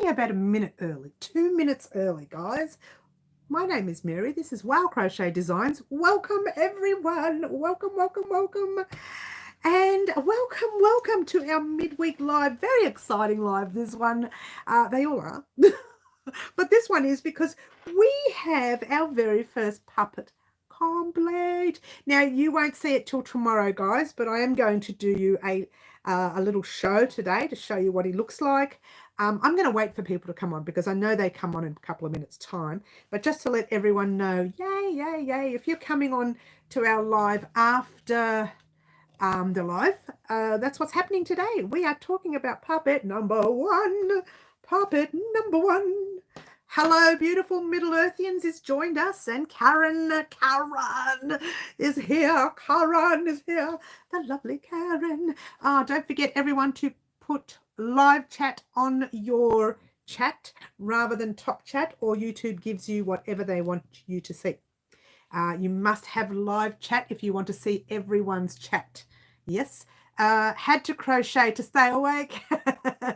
only about a minute early, 2 minutes early, guys. My name is Mary. This is Wow Crochet Designs. Welcome, everyone. Welcome, welcome, welcome. And welcome to our midweek live. Very exciting live, this one. They all are. But this one is because we have our very first puppet complete. Now, you won't see it till tomorrow, guys, but I am going to do you a little show today to show you what he looks like. I'm going to wait for people to come on because I know they come on in a couple of minutes' time. But just to let everyone know, yay, yay, yay, if you're coming on to our live after the live, that's what's happening today. We are talking about puppet number one. Puppet number one. Hello, beautiful Middle Earthians has joined us, and Karen is here. Karen is here, the lovely Karen. Don't forget, everyone, to put live chat on your chat rather than top chat, or YouTube gives you whatever they want you to see. You must have live chat if you want to see everyone's chat. Yes. Had to crochet to stay awake.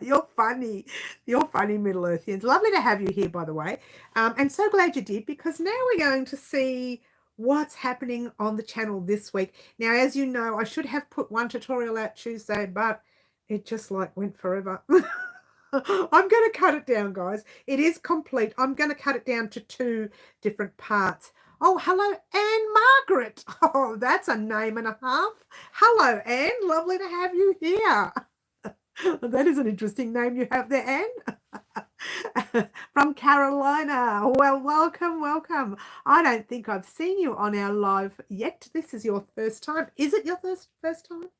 You're funny. You're funny, Middle Earthians. Lovely to have you here, by the way. And so glad you did, because now we're going to see what's happening on the channel this week. Now, as you know, I should have put one tutorial out Tuesday, but it just went forever. I'm going to cut it down, guys. It is complete. I'm going to cut it down to 2 different parts. Oh, hello, Anne Margaret. Oh, that's a name and a half. Hello, Anne. Lovely to have you here. That is an interesting name you have there, Anne. From Carolina. Well, welcome, welcome. I don't think I've seen you on our live yet. This is your first time. Is it your first time?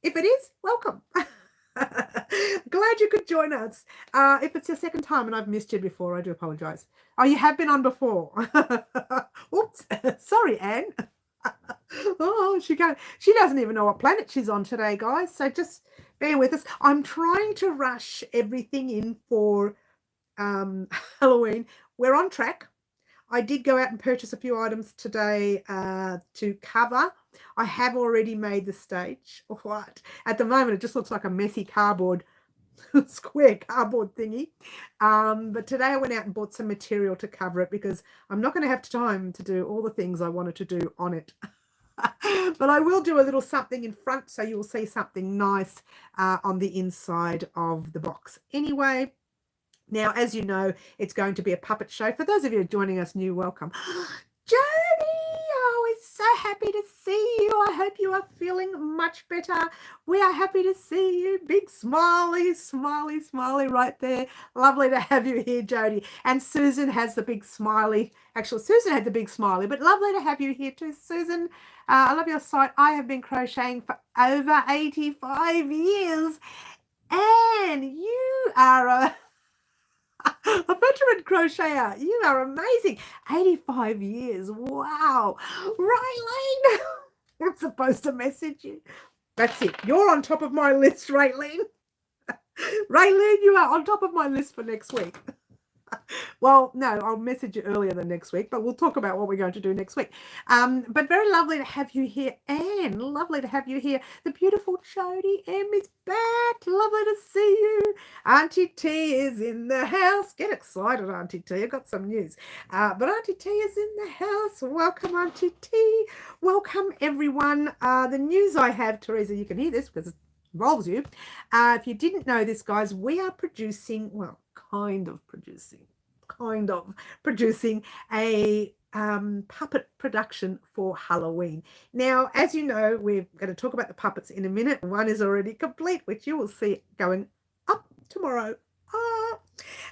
If it is, welcome. Glad you could join us. If it's your second time and I've missed you before, I do apologize. Oh, you have been on before. Oops. Sorry, Anne. Oh, she doesn't even know what planet she's on today, guys. So just bear with us. I'm trying to rush everything in for Halloween. We're on track. I did go out and purchase a few items today to cover. I have already made the stage. What? At the moment, it just looks like a messy cardboard, square cardboard thingy. But today I went out and bought some material to cover it because I'm not going to have time to do all the things I wanted to do on it. But I will do a little something in front, so you'll see something nice on the inside of the box. Anyway, now, as you know, it's going to be a puppet show. For those of you joining us new, welcome. Jody, oh, we're so happy to see you. I hope you are feeling much better. We are happy to see you. Big smiley, smiley, smiley right there. Lovely to have you here, Jody. And Susan has the big smiley. Actually, Susan had the big smiley, but lovely to have you here too, Susan. I love your site. I have been crocheting for over 85 years. And you are a veteran crocheter. You are amazing. 85 years. Wow. Raylene, I'm supposed to message you. That's it. You're on top of my list, Raylene. Raylene, you are on top of my list for next week. Well, no, I'll message you earlier than next week, but we'll talk about what we're going to do next week. But very lovely to have you here, Anne. Lovely to have you here. The beautiful Jody M is back. Lovely to see you. Auntie T is in the house. Get excited, Auntie T. I've got some news. But Auntie T is in the house. Welcome, Auntie T. Welcome, everyone. The news I have, Teresa, you can hear this because it involves you. If you didn't know this, guys, we are producing, well, kind of producing a puppet production for Halloween. Now, as you know, we're going to talk about the puppets in a minute. One is already complete, which you will see going up tomorrow.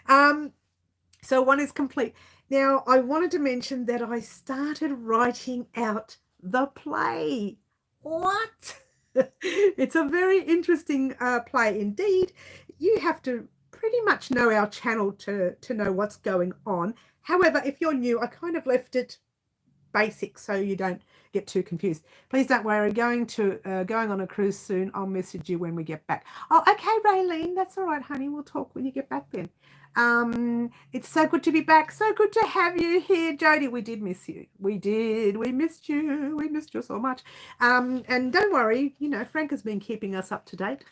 So one is complete. Now, I wanted to mention that I started writing out the play. What? It's a very interesting play indeed. You have to pretty much know our channel to know what's going on. However, if you're new, I kind of left it basic so you don't get too confused. Please don't worry, going on a cruise soon. I'll message you when we get back. Oh, okay, Raylene, that's all right, honey. We'll talk when you get back then. It's so good to be back. So good to have you here, Jody. We did miss you. We did. We missed you. We missed you so much. And don't worry, you know, Frank has been keeping us up to date.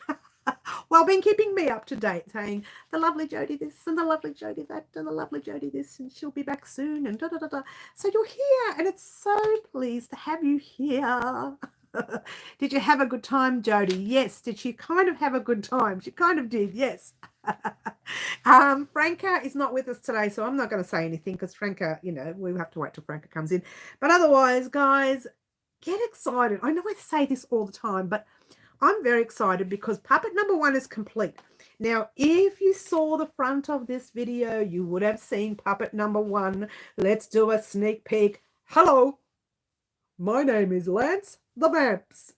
Well, been keeping me up to date, saying the lovely Jodie this and the lovely Jodie that and the lovely Jodie this, and she'll be back soon and da da da da. So you're here, and it's so pleased to have you here. Did you have a good time, Jodie? Yes. Did she kind of have a good time? She kind of did, yes. Franca is not with us today, so I'm not going to say anything because Franca, you know, we'll have to wait till Franca comes in. But otherwise, guys, get excited. I know I say this all the time, but I'm very excited because puppet number 1 is complete. Now, if you saw the front of this video, you would have seen puppet number 1. Let's do a sneak peek. Hello, my name is Lance the Vamps.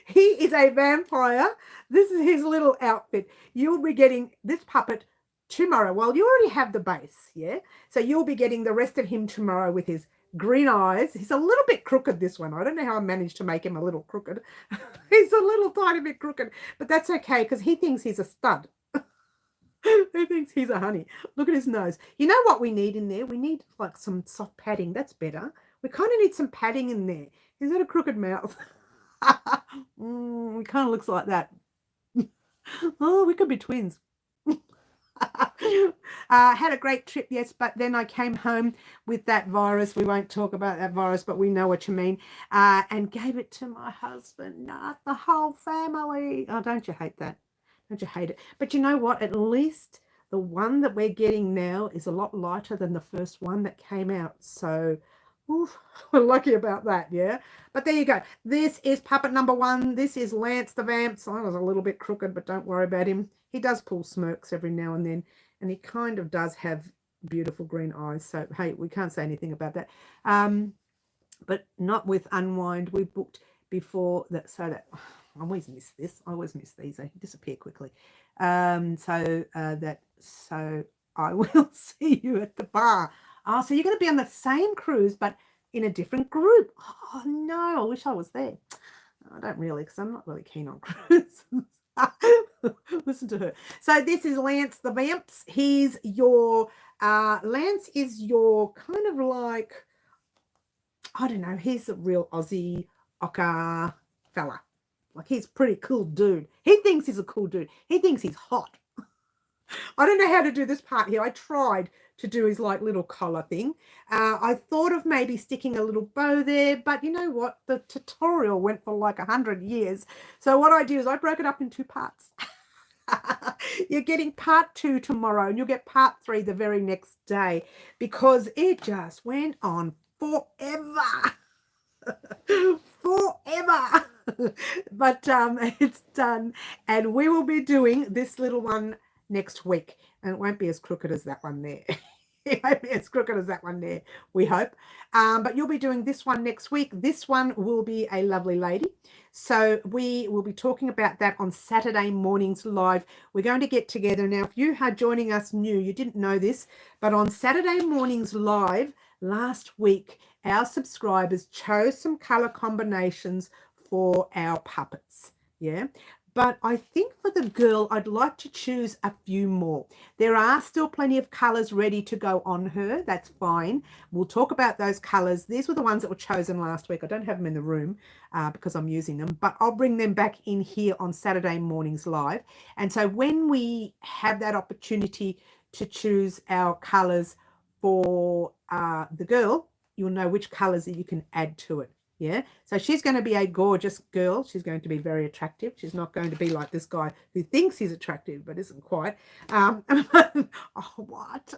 He is a vampire. This is his little outfit. You'll be getting this puppet tomorrow. Well, you already have the base, yeah? So you'll be getting the rest of him tomorrow with his green eyes. He's a little bit crooked, this one. I don't know how I managed to make him a little crooked. He's a little tiny bit crooked, but that's okay because he thinks he's a stud. He thinks he's a honey. Look at his nose. You know what we need in there? We need like some soft padding. That's better. We kind of need some padding in there. He's got a crooked mouth. He kind of looks like that. Oh, we could be twins. Had a great trip, yes, but then I came home with that virus. We won't talk about that virus, but we know what you mean. And gave it to my husband, not the whole family. Oh, don't you hate that? Don't you hate it? But you know what? At least the one that we're getting now is a lot lighter than the first one that came out. So oof, we're lucky about that, yeah? But there you go. This is puppet number 1. This is Lance the Vamps. I was a little bit crooked, but don't worry about him. He does pull smirks every now and then, and he kind of does have beautiful green eyes. So, hey, we can't say anything about that. But not with Unwind. We booked before that, so that I always miss this. I always miss these. They disappear quickly. So I will see you at the bar. Oh, so you're going to be on the same cruise, but in a different group. Oh, no, I wish I was there. I don't really, because I'm not really keen on cruises. Listen to her. So this is Lance the Vamps. He's your, Lance is your kind of like, I don't know, he's a real Aussie ochre fella. Like, he's a pretty cool dude. He thinks he's a cool dude. He thinks he's hot. I don't know how to do this part here. I tried to do his like little collar thing. I thought of maybe sticking a little bow there, but you know what? The tutorial went for like 100 years. So what I did is I broke it up in 2 parts. You're getting part 2 tomorrow, and you'll get part 3 the very next day because it just went on forever. Forever. But it's done, and we will be doing this little one next week, and it won't be as crooked as that one there. It won't be as crooked as that one there, we hope. But you'll be doing this one next week. This one will be a lovely lady. So we will be talking about that on Saturday mornings live. We're going to get together. Now, if you are joining us new, you didn't know this, but on Saturday mornings live last week, our subscribers chose some color combinations for our puppets. Yeah. But I think for the girl, I'd like to choose a few more. There are still plenty of colours ready to go on her. That's fine. We'll talk about those colours. These were the ones that were chosen last week. I don't have them in the room because I'm using them, but I'll bring them back in here on Saturday mornings live. And so when we have that opportunity to choose our colours for the girl, you'll know which colours that you can add to it. Yeah, so she's going to be a gorgeous girl. She's going to be very attractive. She's not going to be like this guy who thinks he's attractive but isn't quite. Oh, what?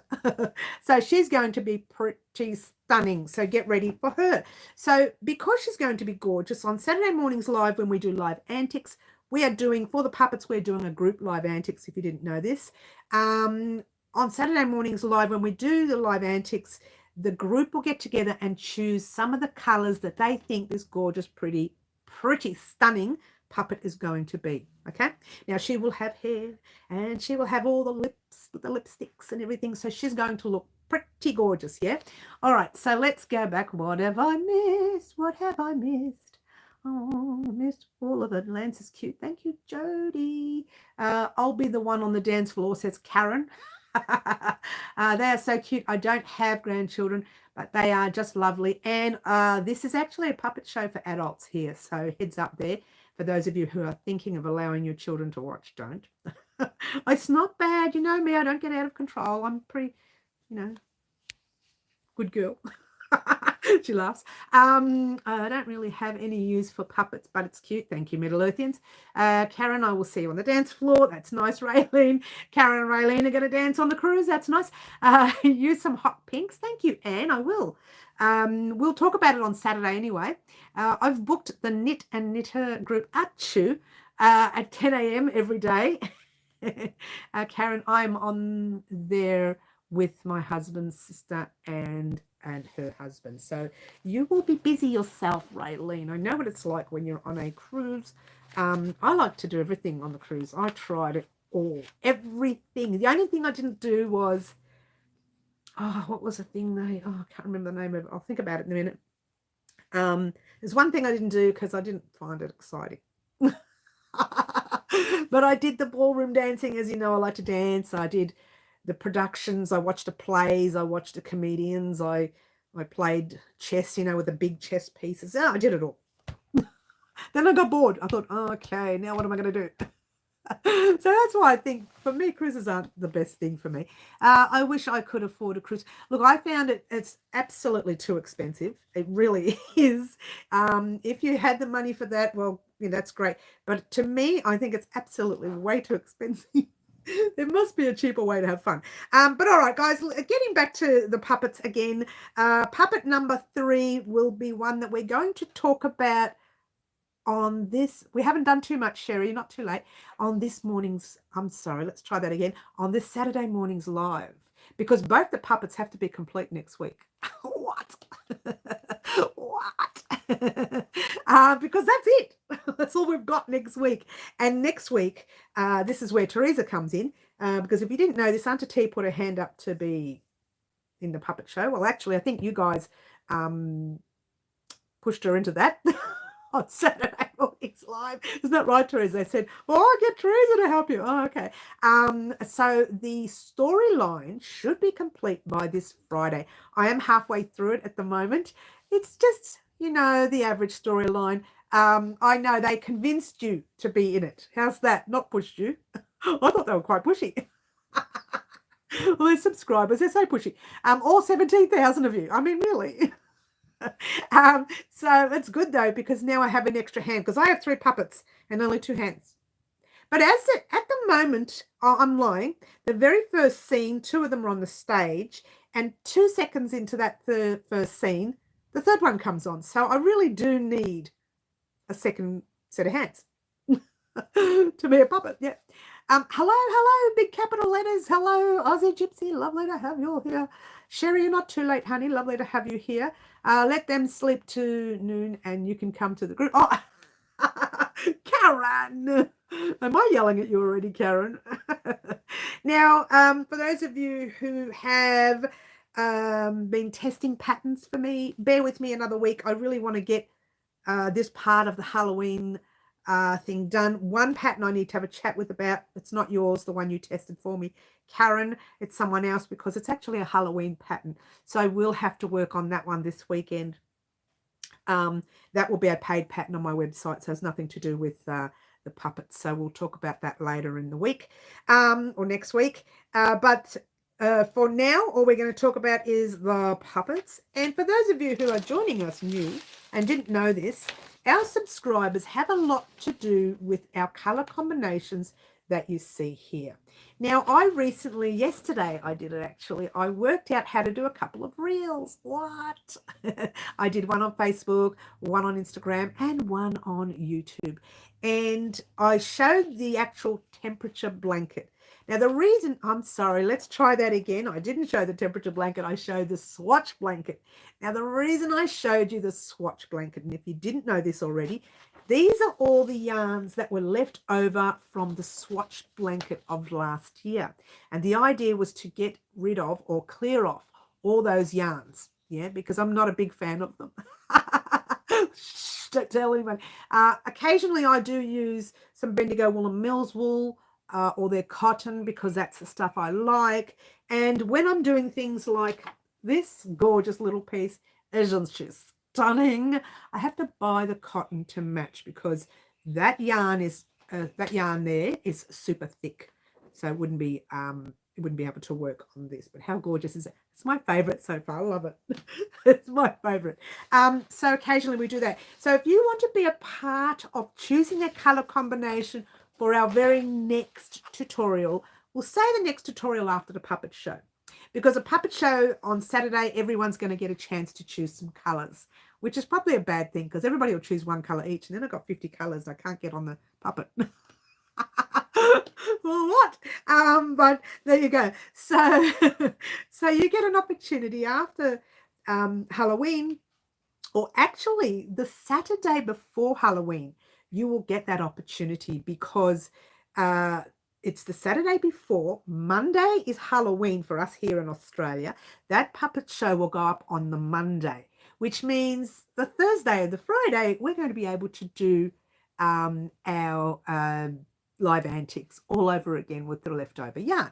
So she's going to be pretty stunning. So get ready for her. So because she's going to be gorgeous, on Saturday mornings live when we do live antics, we are doing, for the puppets, we're doing a group live antics, if you didn't know this. On Saturday mornings live when we do the live antics, the group will get together and choose some of the colors that they think this gorgeous, pretty stunning puppet is going to be. Okay, now she will have hair and she will have all the lips with the lipsticks and everything, so she's going to look pretty gorgeous. Yeah, all right, so let's go back. What have I missed? What have I missed? Oh, I missed all of it. Lance is cute. Thank you, Jodie. I'll be the one on the dance floor, says Karen. They are so cute. I don't have grandchildren, but they are just lovely. And this is actually a puppet show for adults here, so heads up there For those of you who are thinking of allowing your children to watch, don't. It's not bad. You know me, I don't get out of control. I'm pretty, good girl. She laughs. I don't really have any use for puppets, but it's cute. Thank you, Middle Earthians. Karen, I will see you on the dance floor. That's nice, Raylene. Karen and Raylene are going to dance on the cruise. That's nice. Use some hot pinks. Thank you, Anne. I will. We'll talk about it on Saturday anyway. I've booked the Knit and Knitter group Achu at 10 a.m. every day. Karen, I'm on there with my husband's sister and her husband. So you will be busy yourself, Raylene. I know what it's like when you're on a cruise. I like to do everything on the cruise. I tried it all, everything. The only thing I didn't do was, what was the thing I can't remember the name of it. I'll think about it in a minute. There's one thing I didn't do because I didn't find it exciting. But I did the ballroom dancing. As you know, I like to dance. I did the productions. I watched the plays. I watched the comedians. I played chess, with the big chess pieces. I did it all. Then I got bored. I thought, okay, now what am I going to do? So that's why I think, for me, cruises aren't the best thing for me. I wish I could afford a cruise. Look, I found it's absolutely too expensive. It really is. If you had the money for that, well, that's great. But to me, I think it's absolutely way too expensive. There must be a cheaper way to have fun. But all right, guys, getting back to the puppets again, puppet number 3 will be one that we're going to talk about on this. We haven't done too much, Sherry, not too late, on this morning's, let's try that again, on this Saturday morning's live, because both the puppets have to be complete next week. What? What? Because that's it. That's all we've got next week. And next week, this is where Teresa comes in, because if you didn't know this, Auntie T put her hand up to be in the puppet show. Well, actually, I think you guys pushed her into that on Saturday morning's live. Isn't that right, Teresa? They said, I'll get Teresa to help you. Oh, okay. So the storyline should be complete by this Friday. I am halfway through it at the moment. It's just, the average storyline. I know they convinced you to be in it. How's that? Not pushed you. I thought they were quite pushy. Well, their subscribers, they're so pushy. All 17,000 of you. I mean, really. So it's good though, because now I have an extra hand, because I have 3 puppets and only 2 hands. But at the moment, I'm lying. The very first scene, 2 of them are on the stage, and 2 seconds into that first scene, the third one comes on. So I really do need a second set of hands to be a puppet. Yeah. Hello, big capital letters. Hello, Aussie Gypsy. Lovely to have you here. Sherry, you're not too late, honey. Lovely to have you here. Let them sleep to noon and you can come to the group. Oh, Karen. Am I yelling at you already, Karen? Now, for those of you who have been testing patterns for me, bear with me another week. I really want to get this part of the Halloween thing done. One pattern I need to have a chat with about. It's not yours, the one you tested for me, Karen. It's someone else, because it's actually a Halloween pattern. So we'll have to work on that one this weekend. That will be a paid pattern on my website, so it's nothing to do with the puppets. So we'll talk about that later in the week or next week. But for now, all we're going to talk about is the puppets. And for those of you who are joining us new and didn't know this, our subscribers have a lot to do with our color combinations that you see here. Now, I recently, yesterday I did it actually, I worked out how to do a couple of reels. What? I did one on Facebook, one on Instagram, and one on YouTube. And I showed the actual temperature blanket. Now, the reason, I'm sorry, let's try that again. I didn't show the temperature blanket. I showed the swatch blanket. Now, the reason I showed you the swatch blanket, and if you didn't know this already, these are all the yarns that were left over from the swatch blanket of last year. And the idea was to get rid of or clear off all those yarns, yeah, because I'm not a big fan of them. Shh, don't tell anyone. Occasionally, I do use some Bendigo Wool and Mills wool, or their cotton, because that's the stuff I like. And when I'm doing things like this gorgeous little piece, isn't she stunning? I have to buy the cotton to match, because That yarn is that yarn there is super thick, so it wouldn't be able to work on this. But how gorgeous is it? It's my favorite so far. I love it. It's my favorite. So occasionally we do that. So if you want to be a part of choosing a color combination for our very next tutorial, we'll say the next tutorial after the puppet show, because a puppet show on Saturday, everyone's going to get a chance to choose some colors, which is probably a bad thing because everybody will choose one color each, and then I've got 50 colors I can't get on the puppet. Well, what? But there you go. So so you get an opportunity after Halloween, or actually the Saturday before Halloween, you will get that opportunity because it's the Saturday before. Monday is Halloween for us here in Australia. That puppet show will go up on the Monday, which means the Thursday or the Friday, we're going to be able to do our live antics all over again with the leftover yarn.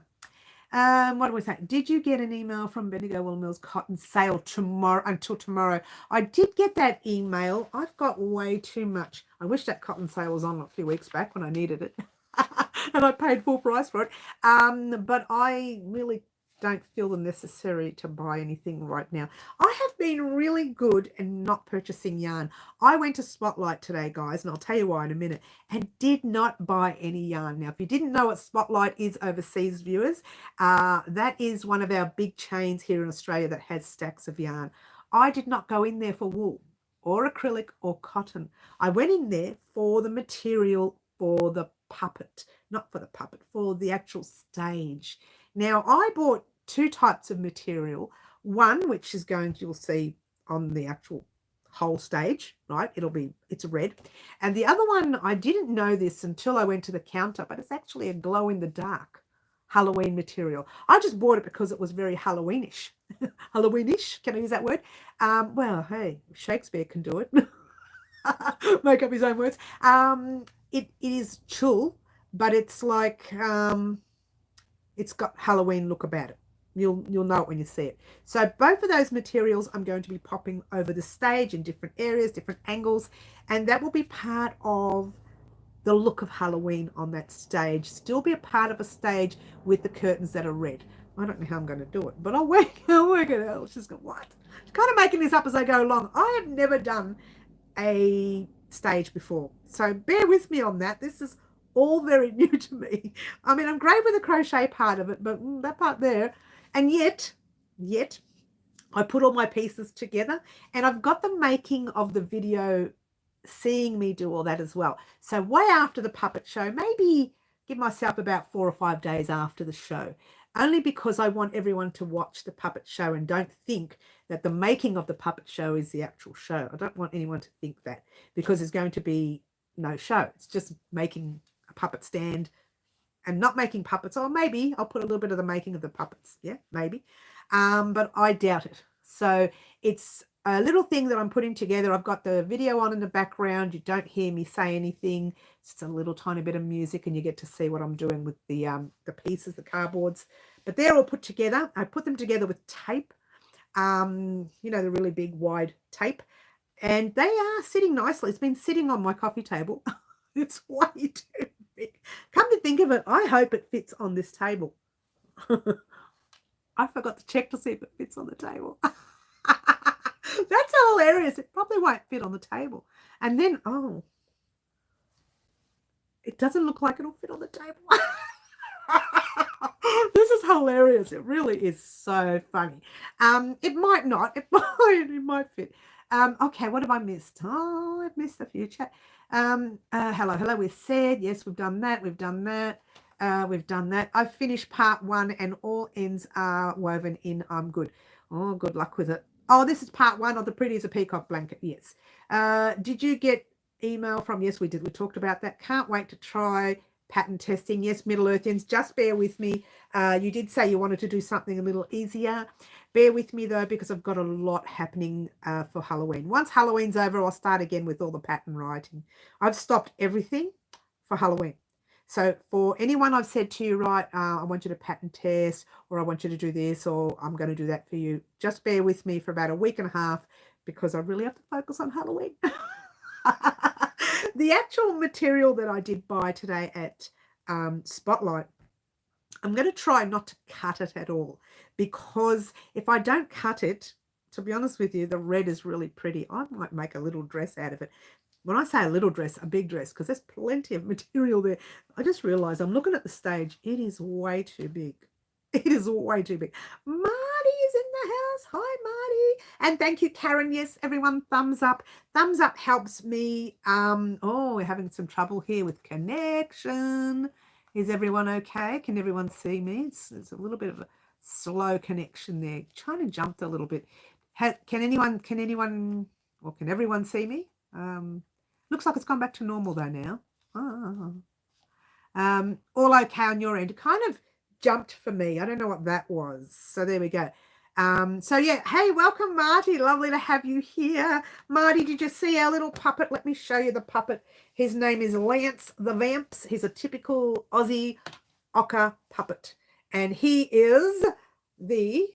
What do we say? Did you get an email from Bendigo Wool Mills cotton sale tomorrow until tomorrow? I did get that email. I've got way too much. I wish that cotton sale was on a few weeks back when I needed it. And I paid full price for it. But I really don't feel the necessary to buy anything right now. I have been really good in not purchasing yarn. I went to Spotlight today, guys, and I'll tell you why in a minute, and did not buy any yarn. Now, if you didn't know what Spotlight is overseas, viewers, that is one of our big chains here in Australia that has stacks of yarn. I did not go in there for wool or acrylic or cotton. I went in there for the material for the puppet, not for the puppet, for the actual stage. Now, I bought two types of material. One, which is going to, you'll see on the actual whole stage, right? It's red. And the other one, I didn't know this until I went to the counter, but it's actually a glow-in-the-dark Halloween material. I just bought it because it was very Halloweenish. Halloweenish, can I use that word? Well, hey, Shakespeare can do it. Make up his own words. It is tulle, but it's like it's got Halloween look about it. You'll know it when you see it. So both of those materials I'm going to be popping over the stage in different areas, different angles, and that will be part of the look of Halloween on that stage. Still be a part of a stage with the curtains that are red. I don't know how I'm going to do it, but I'll work it out. She's going, what? I'm kind of making this up as I go along. I have never done a stage before, so bear with me on that. This is all very new to me. I mean, I'm great with the crochet part of it, but that part there, and yet I put all my pieces together, and I've got the making of the video seeing me do all that as well. So way after the puppet show, maybe give myself about 4 or 5 days after the show, only because I want everyone to watch the puppet show and don't think that the making of the puppet show is the actual show. I don't want anyone to think that, because there's going to be no show. It's just making a puppet stand and not making puppets. Or maybe I'll put a little bit of the making of the puppets. Yeah, maybe. But I doubt it. So it's a little thing that I'm putting together. I've got the video on in the background. You don't hear me say anything. It's just a little tiny bit of music, and you get to see what I'm doing with the pieces, the cardboards. But they're all put together. I put them together with tape, you know, the really big wide tape, and they are sitting nicely. It's been sitting on my coffee table. It's way too big. Come to think of it, I hope it fits on this table. I forgot to check to see if it fits on the table. That's hilarious. It probably won't fit on the table. And then, oh, it doesn't look like it'll fit on the table. This is hilarious. It really is so funny. It might not. It might fit. Okay, what have I missed? Oh, I've missed a few chat. Hello. We've said, yes, we've done that. We've done that. I've finished part 1 and all ends are woven in. I'm good. Oh, good luck with it. Oh, this is part 1 of the Pretty as a Peacock blanket. Yes. Did you get email from? Yes, we did. We talked about that. Can't wait to try pattern testing. Yes, Middle Earthians, just bear with me. You did say you wanted to do something a little easier. Bear with me though, because I've got a lot happening for Halloween. Once Halloween's over, I'll start again with all the pattern writing. I've stopped everything for Halloween. So for anyone I've said to you, right, I want you to pattern test, or I want you to do this, or I'm going to do that for you, just bear with me for about a week and a half, because I really have to focus on Halloween. The actual material that I did buy today at Spotlight, I'm going to try not to cut it at all, because if I don't cut it, to be honest with you, the red is really pretty. I might make a little dress out of it. When I say a little dress, a big dress, because there's plenty of material there. I just realized I'm looking at the stage. It is way too big. It is way too big. Marty is in the house. Hi, Marty. And thank you, Karen. Yes, everyone, thumbs up. Thumbs up helps me. Oh, we're having some trouble here with connection. Is everyone okay? Can everyone see me? It's a little bit of a slow connection there. Trying to jump a little bit. Can everyone see me? Looks like it's gone back to normal though now. All okay on your end. It kind of jumped for me. I don't know what that was. So there we go. So yeah, hey, welcome, Marty. Lovely to have you here. Marty, did you see our little puppet? Let me show you the puppet. His name is Lance the Vamps. He's a typical Aussie ochre puppet. And he is the,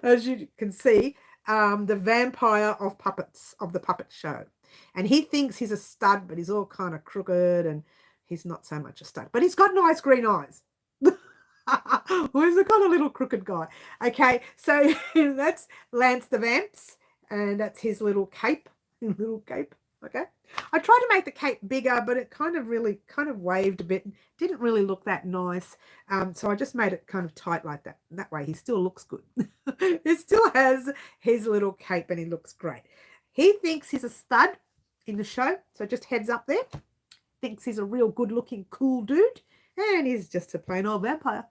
as you can see, the vampire of puppets, of the puppet show. And he thinks he's a stud, but he's all kind of crooked, and he's not so much a stud. But he's got nice green eyes. Well, he's a kind of little crooked guy. Okay, so that's Lance the Vamps, and that's his little cape. Okay. I tried to make the cape bigger, but it kind of waved a bit. Didn't really look that nice. So I just made it kind of tight like that. And that way he still looks good. He still has his little cape and he looks great. He thinks he's a stud in the show. So just heads up there. Thinks he's a real good looking, cool dude. And he's just a plain old vampire.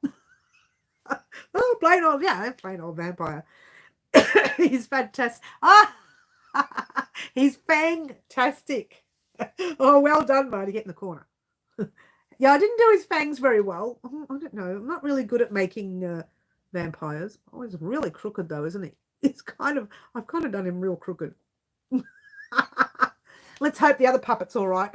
Oh, plain old vampire. He's fantastic. He's fantastic. Oh, well done, Marty. Get in the corner. Yeah, I didn't do his fangs very well. I don't know. I'm not really good at making vampires. Oh, he's really crooked though, isn't he? I've kind of done him real crooked. Let's hope the other puppet's all right.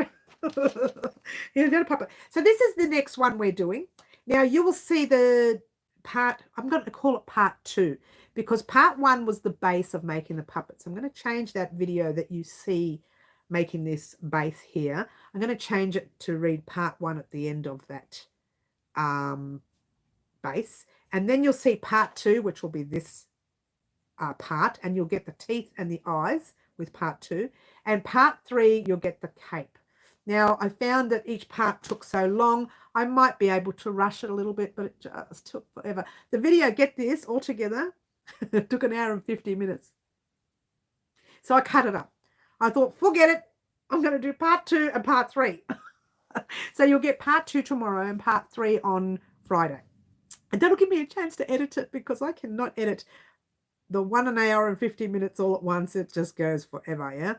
Here's the other puppet. So this is the next one we're doing. Now you will see the part, I'm going to call it part 2, because part 1 was the base of making the puppets. I'm going to change that video that you see making this base here. I'm going to change it to read part 1 at the end of that base. And then you'll see part 2, which will be this part, and you'll get the teeth and the eyes with part 2. And part 3, you'll get the cape. Now, I found that each part took so long, I might be able to rush it a little bit, but it just took forever. The video, get this, altogether, took 1 hour and 50 minutes. So I cut it up. I thought, forget it. I'm going to do part 2 and part 3. So you'll get part 2 tomorrow and part 3 on Friday. And that'll give me a chance to edit it, because I cannot edit the 1 hour and 50 minutes all at once. It just goes forever, yeah?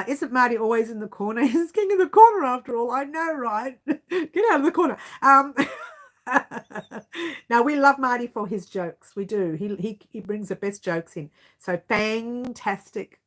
Isn't Marty always in the corner? He's king of the corner after all. I know, right? Get out of the corner. Now, we love Marty for his jokes. We do. He brings the best jokes in. So fantastic.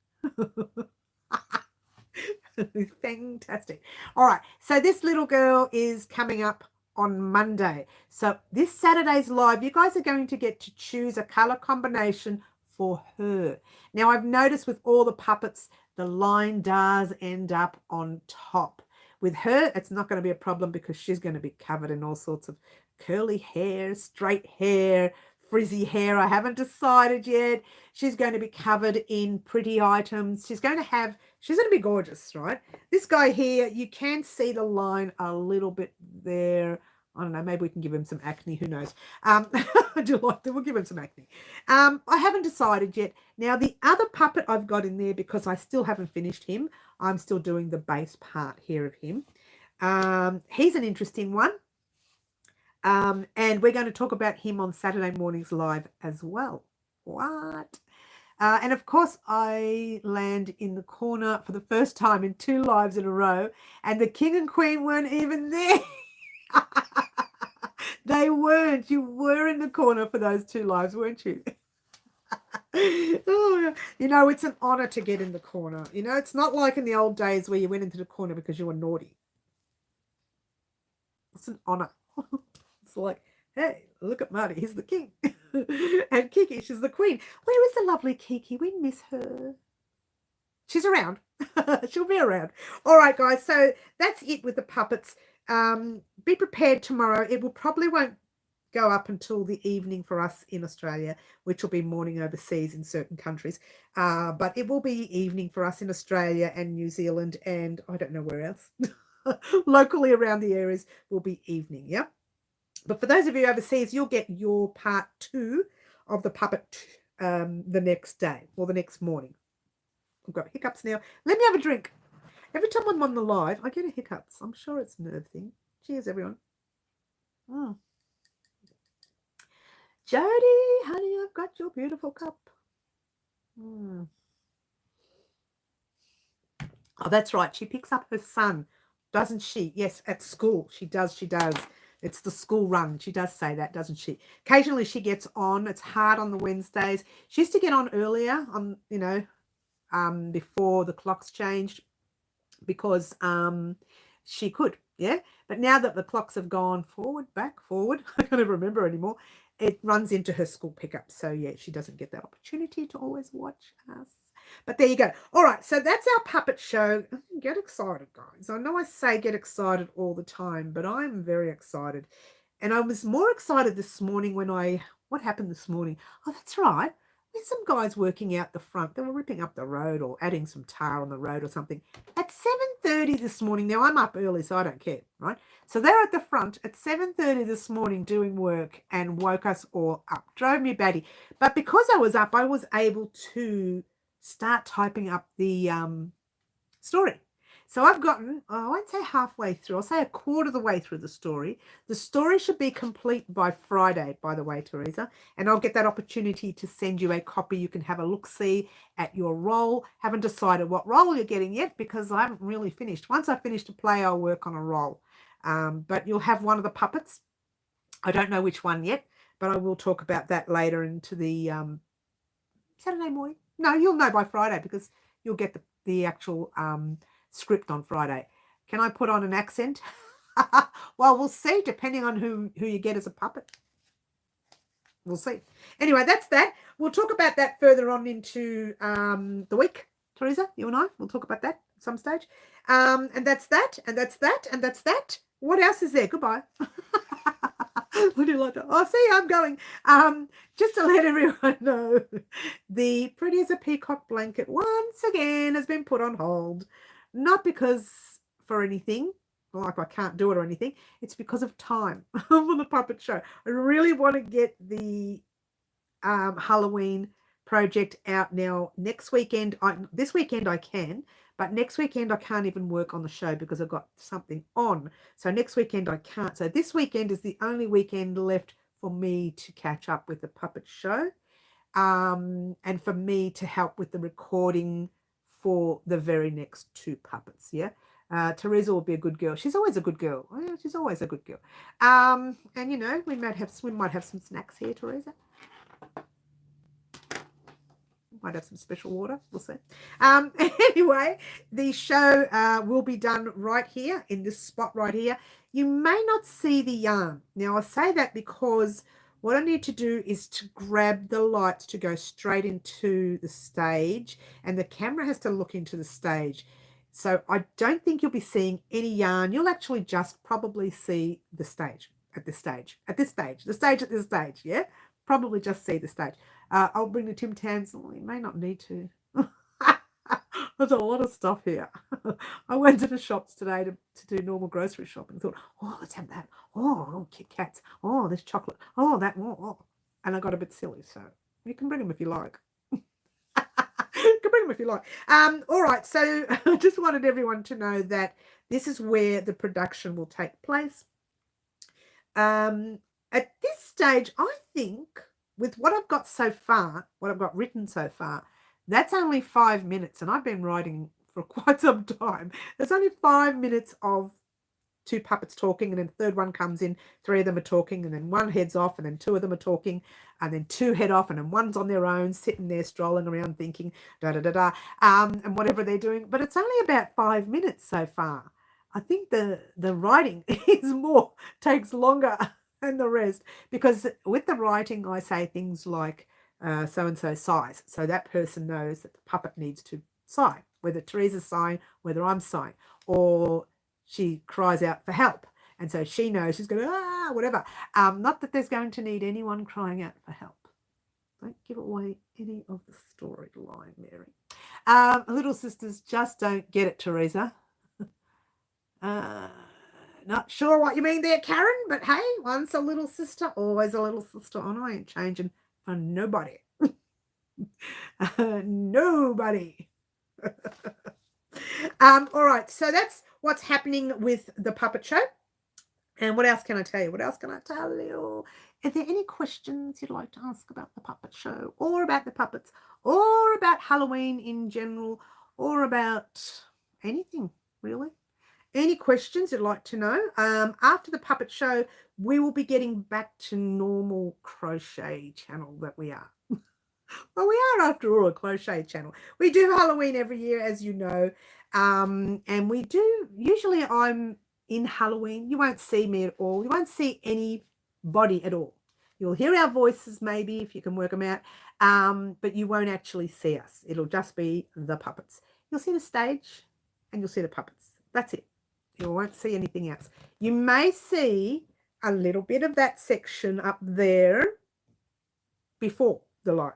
Fantastic. All right. So this little girl is coming up on Monday. So this Saturday's live, you guys are going to get to choose a color combination for her. Now, I've noticed with all the puppets, the line does end up on top. With her, it's not going to be a problem, because she's going to be covered in all sorts of curly hair, straight hair, frizzy hair. I haven't decided yet. She's going to be covered in pretty items. She's going to be gorgeous, right? This guy here, you can see the line a little bit there. I don't know, maybe we can give him some acne, who knows. I do like that. We'll give him some acne. I haven't decided yet. Now, the other puppet I've got in there, because I still haven't finished him, I'm still doing the base part here of him. He's an interesting one. And we're going to talk about him on Saturday mornings live as well. What? And of course, I land in the corner for the first time in 2 lives in a row, and the king and queen weren't even there. They weren't. You were in the corner for those 2 lives, weren't you? Oh, you know, it's an honor to get in the corner. You know, it's not like in the old days where you went into the corner because you were naughty. It's an honor. It's like, hey, look at Marty. He's the king. And Kiki, she's the queen. Where is the lovely Kiki? We miss her. she's around. She'll be around. All right, guys. So that's it with the puppets. Be prepared tomorrow. It will probably won't go up until the evening for us in Australia, which will be morning overseas in certain countries. But it will be evening for us in Australia and New Zealand, and I don't know where else. Locally around the areas will be evening, yeah? But for those of you overseas, you'll get your part 2 of the puppet the next day or the next morning. I've got hiccups now. Let me have a drink. Every time I'm on the live, I get a hiccups. I'm sure it's a nerve thing. Cheers, everyone. Jody, honey, I've got your beautiful cup. Oh, that's right. She picks up her son, doesn't she? Yes, at school. She does. She does. It's the school run. She does say that, doesn't she? Occasionally she gets on. It's hard on the Wednesdays. She used to get on earlier on, before the clocks changed because she could, yeah. But now that the clocks have gone forward, back, forward, I can't even remember anymore. It runs into her school pickup. So yeah, she doesn't get that opportunity to always watch us. But there you go. All right, so that's our puppet show. Get excited, guys. I know I say get excited all the time, but I'm very excited. And I was more excited this morning what happened this morning? Oh, that's right. There's some guys working out the front. They were ripping up the road or adding some tar on the road or something. At 7:30 this morning, now I'm up early, so I don't care, right? So they're at the front at 7:30 this morning doing work and woke us all up. Drove me batty. But because I was up, I was able to start typing up the story. So I've gotten, I won't say halfway through, I'll say a quarter of the way through the story. The story should be complete by Friday, by the way, Teresa, and I'll get that opportunity to send you a copy. You can have a look-see at your role. Haven't decided what role you're getting yet because I haven't really finished. Once I finish to play, I'll work on a role. But you'll have one of the puppets. I don't know which one yet, but I will talk about that later into the Saturday morning. No, you'll know by Friday because you'll get the actual script on Friday. Can I put on an accent? Well, we'll see, depending on who you get as a puppet. We'll see. Anyway, that's that. We'll talk about that further on into the week. Teresa, you and I, we'll talk about that at some stage. And that's that, and that's that, and that's that. What else is there? Goodbye. Would you like that? Oh, see, I'm going. Just to let everyone know, the Pretty as a Peacock blanket once again has been put on hold. Not because for anything, like I can't do it or anything. It's because of time for the puppet show. I really want to get the Halloween project out now. Next weekend, this weekend I can, but next weekend I can't even work on the show because I've got something on. So next weekend I can't. So this weekend is the only weekend left for me to catch up with the puppet show, and for me to help with the recording for the very next 2 puppets. Yeah. Teresa will be a good girl. She's always a good girl. Oh, yeah, she's always a good girl. And we might have some snacks here, Teresa. Might have some special water. We'll see. Anyway, the show will be done right here in this spot right here. You may not see the yarn. Now, I say that because what I need to do is to grab the lights to go straight into the stage, and the camera has to look into the stage. So I don't think you'll be seeing any yarn. You'll actually just probably see the stage at this stage. Yeah? Probably just see the stage. I'll bring the Tim Tams. Oh, you may not need to. There's a lot of stuff here. I went to the shops today to do normal grocery shopping. Thought, oh, let's have that. Oh, Kit Kats. Oh, there's chocolate. Oh, that. Oh. And I got a bit silly. So you can bring them if you like. You can bring them if you like. All right. So I just wanted everyone to know that this is where the production will take place. At this stage, I think with what I've got so far, what I've got written so far, that's only 5 minutes, and I've been writing for quite some time. There's only 5 minutes of 2 puppets talking, and then the third one comes in, 3 of them are talking, and then 1 heads off, and then 2 of them are talking, and then 2 head off, and then 1's on their own, sitting there strolling around thinking, da-da-da-da, and whatever they're doing. But it's only about 5 minutes so far. I think the writing takes longer than the rest, because with the writing, I say things like, so-and-so sighs. So that person knows that the puppet needs to sigh. whether Teresa's sighing, whether I'm sighing, or she cries out for help. And so she knows she's going to, whatever. Not that there's going to need anyone crying out for help. Don't give away any of the storyline, Mary. Little sisters just don't get it, Teresa. Not sure what you mean there, Karen, but hey, once a little sister, always a little sister. And I ain't changing for nobody. Nobody. All right, so that's what's happening with the puppet show. And what else can I tell you? What else can I tell you? Are there any questions you'd like to ask about the puppet show, or about the puppets, or about Halloween in general, or about anything, really? Any questions you'd like to know? After the puppet show, we will be getting back to normal crochet channel that we are. Well, we are, after all, a crochet channel. We do Halloween every year, as you know. And we do, usually I'm in Halloween. You won't see me at all. You won't see anybody at all. You'll hear our voices maybe if you can work them out, but you won't actually see us. It'll just be the puppets. You'll see the stage and you'll see the puppets. That's it. You won't see anything else. You may see a little bit of that section up there before the live.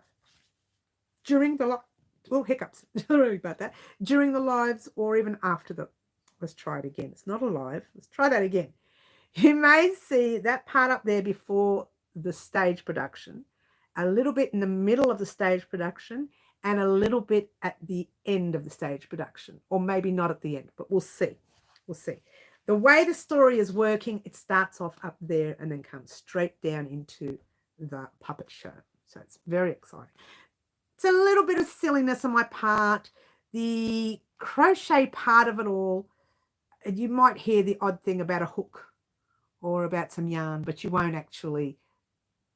During the live, oh, hiccups, sorry about that. During the lives, or even after the, let's try it again. It's not a live. Let's try that again. You may see that part up there before the stage production, a little bit in the middle of the stage production, and a little bit at the end of the stage production, or maybe not at the end, but we'll see. We'll see. The way the story is working, it starts off up there and then comes straight down into the puppet show. So it's very exciting. It's a little bit of silliness on my part. The crochet part of it all, you might hear the odd thing about a hook or about some yarn, but you won't actually,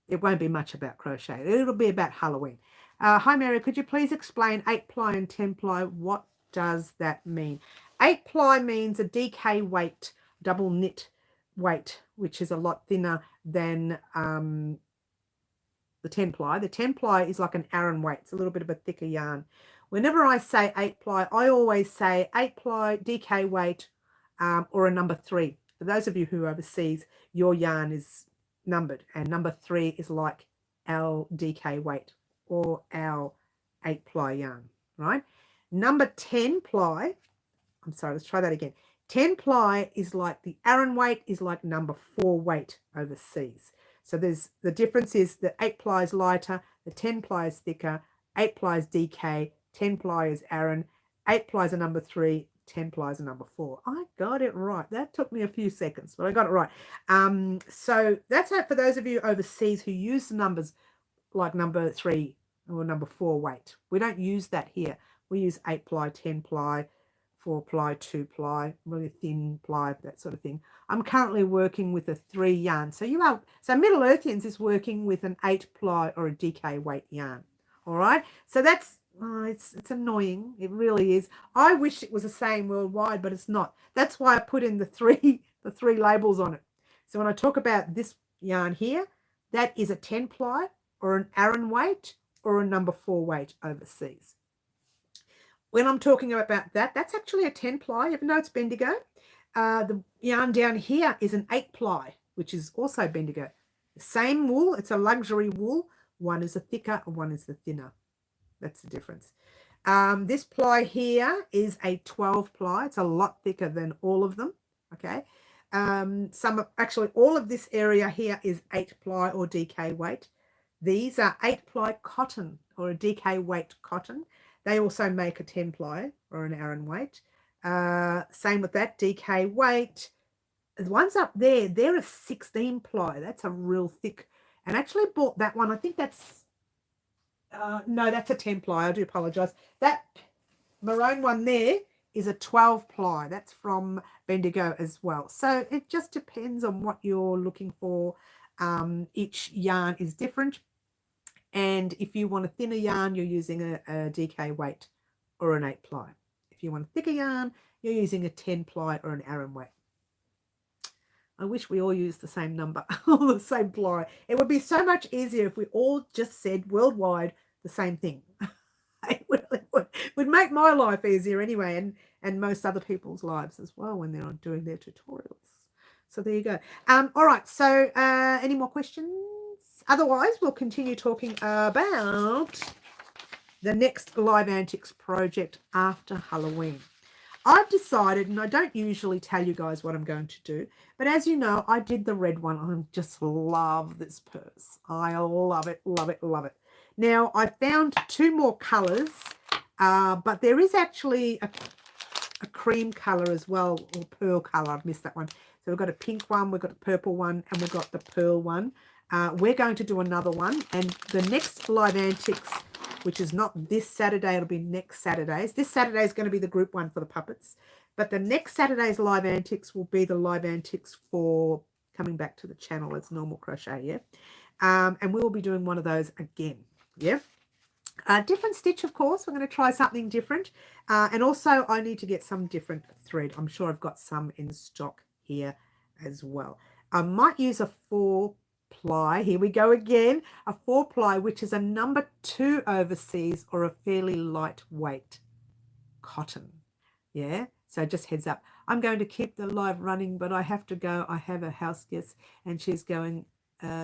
it won't be much about crochet. It'll be about Halloween. Hi, Mary, could you please explain 8-ply and 10-ply? What does that mean? 8-ply means a DK weight, double knit weight, which is a lot thinner than the 10-ply. The 10-ply is like an Aran weight. It's a little bit of a thicker yarn. Whenever I say 8-ply, I always say 8-ply, DK weight, or a number 3. For those of you who are overseas, your yarn is numbered, and number 3 is like our DK weight or our 8-ply yarn, right? Number 10-ply, I'm sorry, let's try that again. 10-ply is like the Aran weight is like number 4 weight overseas. So there's the difference is the 8-ply is lighter, the 10-ply is thicker, 8-ply is DK, 10-ply is Aran, 8-ply is a number 3, 10-ply is a number 4. I got it right. That took me a few seconds, but I got it right. So that's it for those of you overseas who use the numbers like number 3 or number 4 weight. We don't use that here. We use 8-ply, 10-ply, 4-ply, 2-ply, really thin ply, that sort of thing. I'm currently working with a 3 yarn. So Middle Earthians is working with an 8-ply or a DK weight yarn. All right. So that's, it's annoying. It really is. I wish it was the same worldwide, but it's not. That's why I put in the three labels on it. So when I talk about this yarn here, that is a 10-ply or an Aran weight or a number 4 weight overseas. When I'm talking about that, that's actually a 10-ply, even though it's Bendigo. The yarn down here is an 8-ply, which is also Bendigo. The same wool, it's a luxury wool. One is a thicker and one is the thinner. That's the difference. This ply here is a 12-ply. It's a lot thicker than all of them, okay? Actually, all of this area here is 8-ply or DK weight. These are 8-ply cotton or a DK weight cotton. They also make a 10-ply or an Aran weight. Same with that, DK weight. The ones up there, they're a 16-ply. That's a real thick. And I actually bought that one. I think that's, no, that's a 10-ply. I do apologise. That maroon one there is a 12-ply. That's from Bendigo as well. So it just depends on what you're looking for. Each yarn is different. And if you want a thinner yarn, you're using a DK weight or an 8-ply. If you want a thicker yarn, you're using a 10-ply or an Aran weight. I wish we all used the same number or the same ply. It would be so much easier if we all just said worldwide the same thing. It really would. would make my life easier anyway, and most other people's lives as well when they're doing their tutorials. So there you go. All right, so any more questions? Otherwise, we'll continue talking about the next Live Antics project after Halloween. I've decided, and I don't usually tell you guys what I'm going to do, but as you know, I did the red one. I just love this purse. I love it, love it, love it. Now, I found 2 more colours, but there is actually a cream colour as well, or pearl colour. I've missed that one. So we've got a pink one, we've got a purple one, and we've got the pearl one. We're going to do another one, and the next Live Antics, which is not this Saturday, it'll be next Saturday's. This Saturday is going to be the group one for the puppets, but the next Saturday's Live Antics will be the Live Antics for coming back to the channel as normal crochet, yeah? And we will be doing one of those again, yeah? Different stitch, of course. We're going to try something different. And also, I need to get some different thread. I'm sure I've got some in stock here as well. I might use a 4-ply. Here we go again. A 4-ply, which is a number 2 overseas or a fairly lightweight cotton. Yeah, so just heads up. I'm going to keep the live running, but I have to go. I have a house guest, and she's going.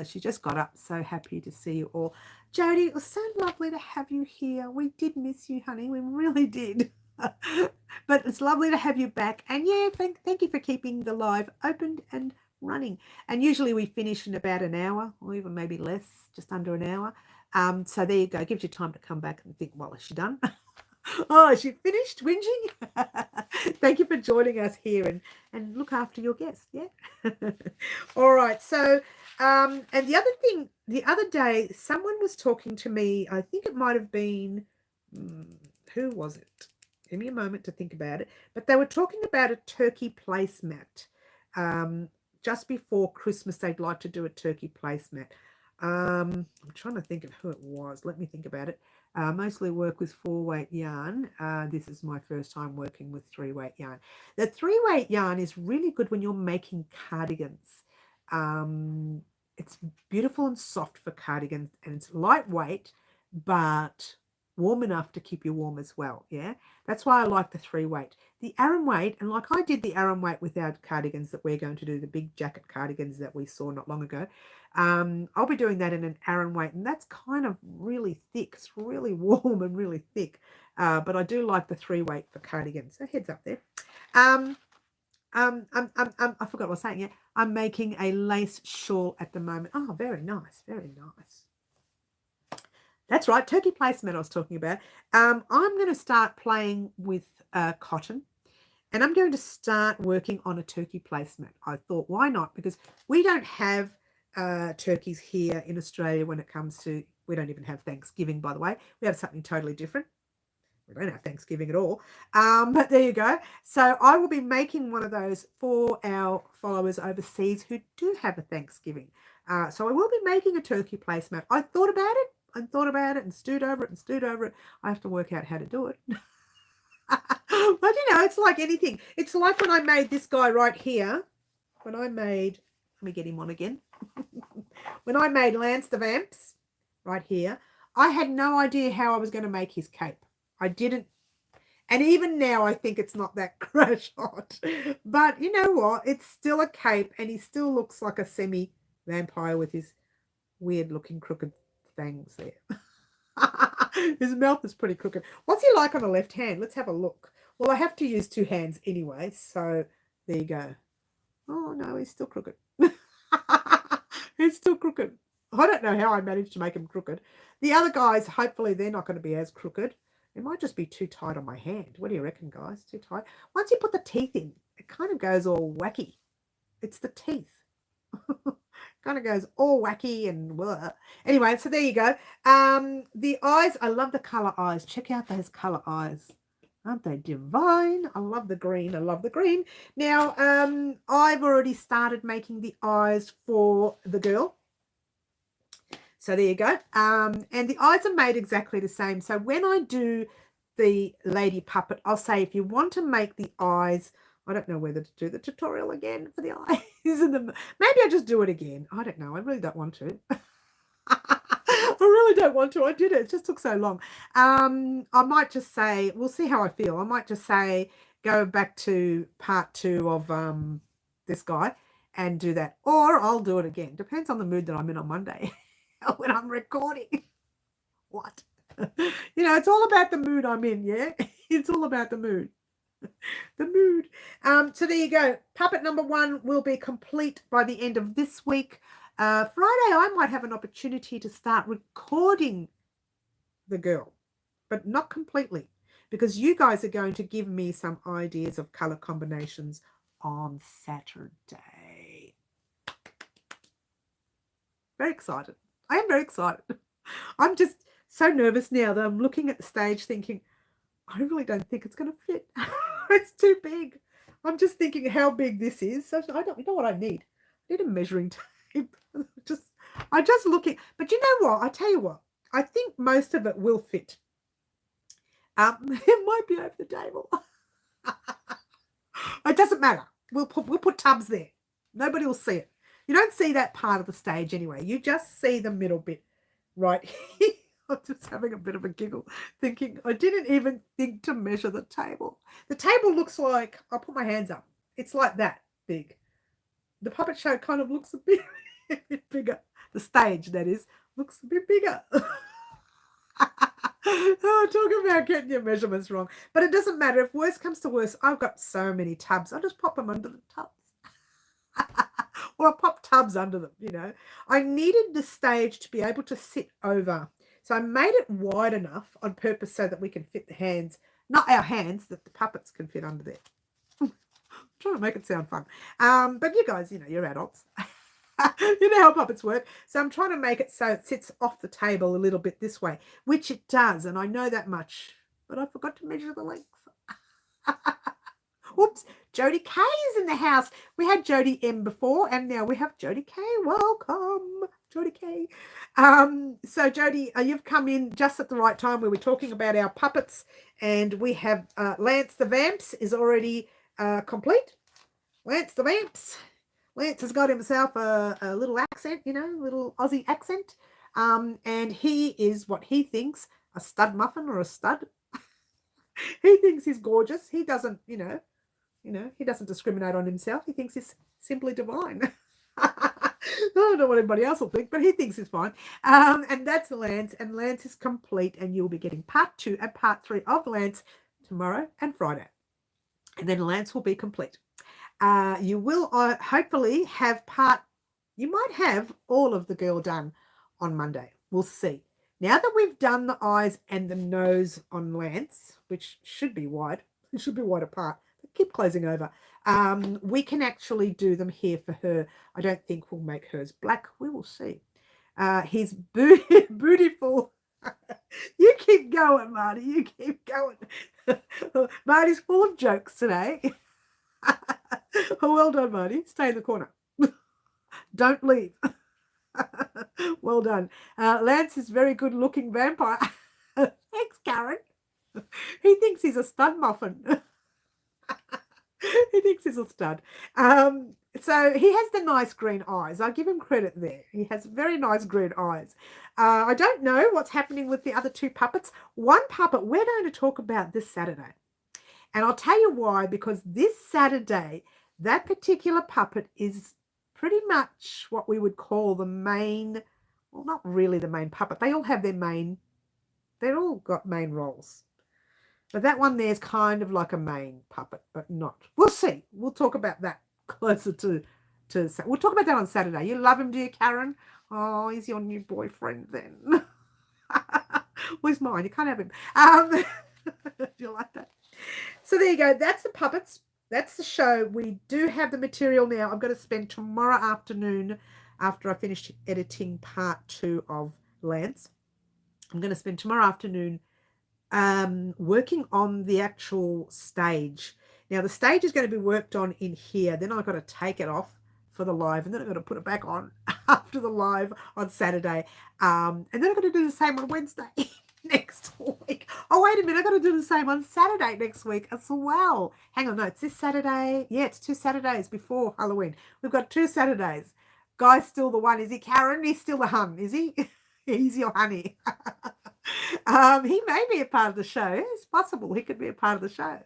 She just got up. So happy to see you all. Jody, it was so lovely to have you here. We did miss you, honey. We really did. But it's lovely to have you back. And yeah, thank you for keeping the live open and running. And usually we finish in about an hour, or even maybe less, just under an hour. So there you go. It gives you time to come back and think, well, is she done? Oh, is she finished whinging? Thank you for joining us here, and look after your guests. Yeah. All right. So, and the other thing, the other day, someone was talking to me. I think it might have been, who was it? Give me a moment to think about it. But they were talking about a turkey placemat. Just before Christmas, they'd like to do a turkey placemat. I'm trying to think of who it was. Let me think about it. Mostly work with 4-weight yarn. This is my first time working with 3-weight yarn. The 3-weight yarn is really good when you're making cardigans. It's beautiful and soft for cardigans, and it's lightweight, but warm enough to keep you warm as well. Yeah, that's why I like the 3-weight. The Aran weight, and like I did the Aran weight with our cardigans that we're going to do, the big jacket cardigans that we saw not long ago. I'll be doing that in an Aran weight, and that's kind of really thick. It's really warm and really thick, but I do like the 3-weight for cardigans. So heads up there. I forgot what I was saying. Yeah, I'm making a lace shawl at the moment. Oh, very nice, very nice. That's right, turkey placemat I was talking about. I'm going to start playing with cotton, and I'm going to start working on a turkey placemat. I thought, why not? Because we don't have turkeys here in Australia when it comes to, we don't even have Thanksgiving, by the way. We have something totally different. We don't have Thanksgiving at all. But there you go. So I will be making one of those for our followers overseas who do have a Thanksgiving. So I will be making a turkey placemat. I thought about it and stewed over it and stewed over it. I have to work out how to do it. But you know, it's like anything. It's like when I made this guy right here. When I made, let me get him on again. When I made Lance the Vamps right here, I had no idea how I was going to make his cape. I didn't. And even now I think it's not that crash hot. But you know what? It's still a cape, and he still looks like a semi-vampire with his weird looking crooked fangs there. His mouth is pretty crooked. What's he like on the left hand? Let's have a look. Well, I have to use 2 hands anyway, so there you go. Oh no, he's still crooked. He's still crooked. I don't know how I managed to make him crooked. The other guys, hopefully they're not going to be as crooked. It might just be too tight on my hand. What do you reckon, guys? Too tight? Once you put the teeth in, it kind of goes all wacky. It's the teeth. Kind of goes all wacky and blah. Anyway, so there you go. The eyes, I love the colour eyes. Check out those colour eyes. Aren't they divine? I love the green. I love the green. Now, I've already started making the eyes for the girl. So there you go. And the eyes are made exactly the same. So when I do the lady puppet, I'll say if you want to make the eyes, I don't know whether to do the tutorial again for the eyes. Maybe I just do it again. I don't know. I really don't want to. I really don't want to. I did it. It just took so long. I might just say, we'll see how I feel. I might just say, go back to part 2 of this guy and do that. Or I'll do it again. Depends on the mood that I'm in on Monday when I'm recording. What? You know, it's all about the mood I'm in, yeah? It's all about the mood. The mood. So there you go. Puppet number 1 will be complete by the end of this week. Friday, I might have an opportunity to start recording the girl, but not completely, because you guys are going to give me some ideas of color combinations on Saturday. Very excited. I am very excited. I'm just so nervous now that I'm looking at the stage thinking, I really don't think it's going to fit. It's too big. I'm just thinking how big this is. So I don't know what I need. I need a measuring tape. I just looking. But you know what? I tell you what. I think most of it will fit. It might be over the table. It doesn't matter. We'll put tubs there. Nobody will see it. You don't see that part of the stage anyway. You just see the middle bit right here. I'm just having a bit of a giggle, thinking I didn't even think to measure the table. The table looks like, I'll put my hands up. It's like that big. The puppet show kind of looks a bit bigger. The stage, that is, looks a bit bigger. Oh, talk about getting your measurements wrong. But it doesn't matter. If worse comes to worse, I've got so many tubs. I'll just pop them under the tubs. Or I'll pop tubs under them, you know. I needed the stage to be able to sit over. So I made it wide enough on purpose so that we can fit the hands, not our hands, that the puppets can fit under there. I'm trying to make it sound fun. But you guys, you know, you're adults. You know how puppets work. So I'm trying to make it so it sits off the table a little bit this way, which it does. And I know that much, but I forgot to measure the length. Oops, Jodie K is in the house. We had Jodie M before, and now we have Jodie K. Welcome, Jodie K. So Jodie, you've come in just at the right time where we're talking about our puppets, and we have Lance the Vamps is already complete. Lance the Vamps. Lance has got himself a little accent, you know, little Aussie accent, and he is what he thinks a stud muffin or a stud. He thinks he's gorgeous. He doesn't, you know, he doesn't discriminate on himself. He thinks he's simply divine. I don't know what anybody else will think, but he thinks he's fine. And that's Lance, and Lance is complete, and you'll be getting part 2 and part 3 of Lance tomorrow and Friday. And then Lance will be complete. You will hopefully have you might have all of the girl done on Monday. We'll see. Now that we've done the eyes and the nose on Lance, which should be wide, it should be wide apart, keep closing over, we can actually do them here for her. I don't think we'll make hers black. We will see. He's beautiful. You keep going, Marty. You keep going. Marty's full of jokes today. Well done, Marty. Stay in the corner. Don't leave. Well done. Lance is very good looking vampire. Thanks, Karen. He thinks he's a stud muffin. He thinks he's a stud. So he has the nice green eyes. I'll give him credit there. He has very nice green eyes. I don't know what's happening with the other 2 puppets. One puppet we're going to talk about this Saturday. And I'll tell you why, because this Saturday, that particular puppet is pretty much what we would call the main, well, not really the main puppet. They all have their main, they've all got main roles. But that one there is kind of like a main puppet, but not. We'll see. We'll talk about that closer to we'll talk about that on Saturday. You love him, do you, Karen? Oh, he's your new boyfriend then. Well, he's mine. You can't have him. Do you like that? So there you go. That's the puppets. That's the show. We do have the material now. I'm going to spend tomorrow afternoon, after I finish editing part 2 of Lance, I'm going to spend tomorrow afternoon working on the actual stage. Now, the stage is going to be worked on in here. Then I've got to take it off for the live, and then I've got to put it back on after the live on Saturday. And then I've got to do the same on Wednesday next week. Oh, wait a minute. I've got to do the same on Saturday next week as well. Hang on. No, it's this Saturday. Yeah, it's 2 Saturdays before Halloween. We've got 2 Saturdays. Guy's still the one, is he, Karen? He's still the hun, is he? He's your honey. He may be a part of the show. It's possible he could be a part of the show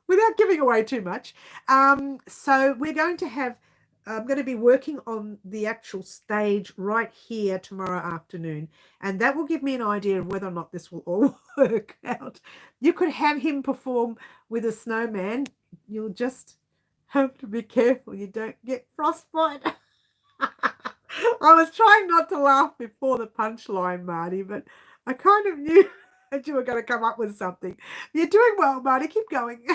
without giving away too much. So we're going to have, I'm going to be working on the actual stage right here tomorrow afternoon, and that will give me an idea of whether or not this will all work out. You could have him perform with a snowman. You'll just have to be careful you don't get frostbite. I was trying not to laugh before the punchline, Marty, but I kind of knew that you were going to come up with something. You're doing well, Marty. Keep going.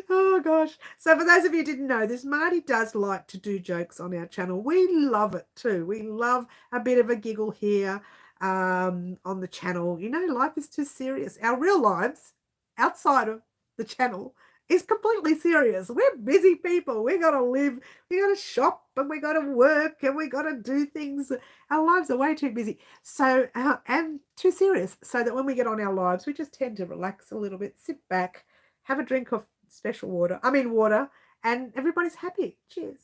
Oh, gosh. So for those of you who didn't know, this Marty does like to do jokes on our channel. We love it too. We love a bit of a giggle here on the channel. You know, life is too serious. Our real lives outside of the channel is completely serious. We're busy people. We got to live. We got to shop and we got to work and we got to do things. Our lives are way too busy. So, and too serious. So that when we get on our lives, we just tend to relax a little bit, sit back, have a drink of special water. Water, and everybody's happy. Cheers.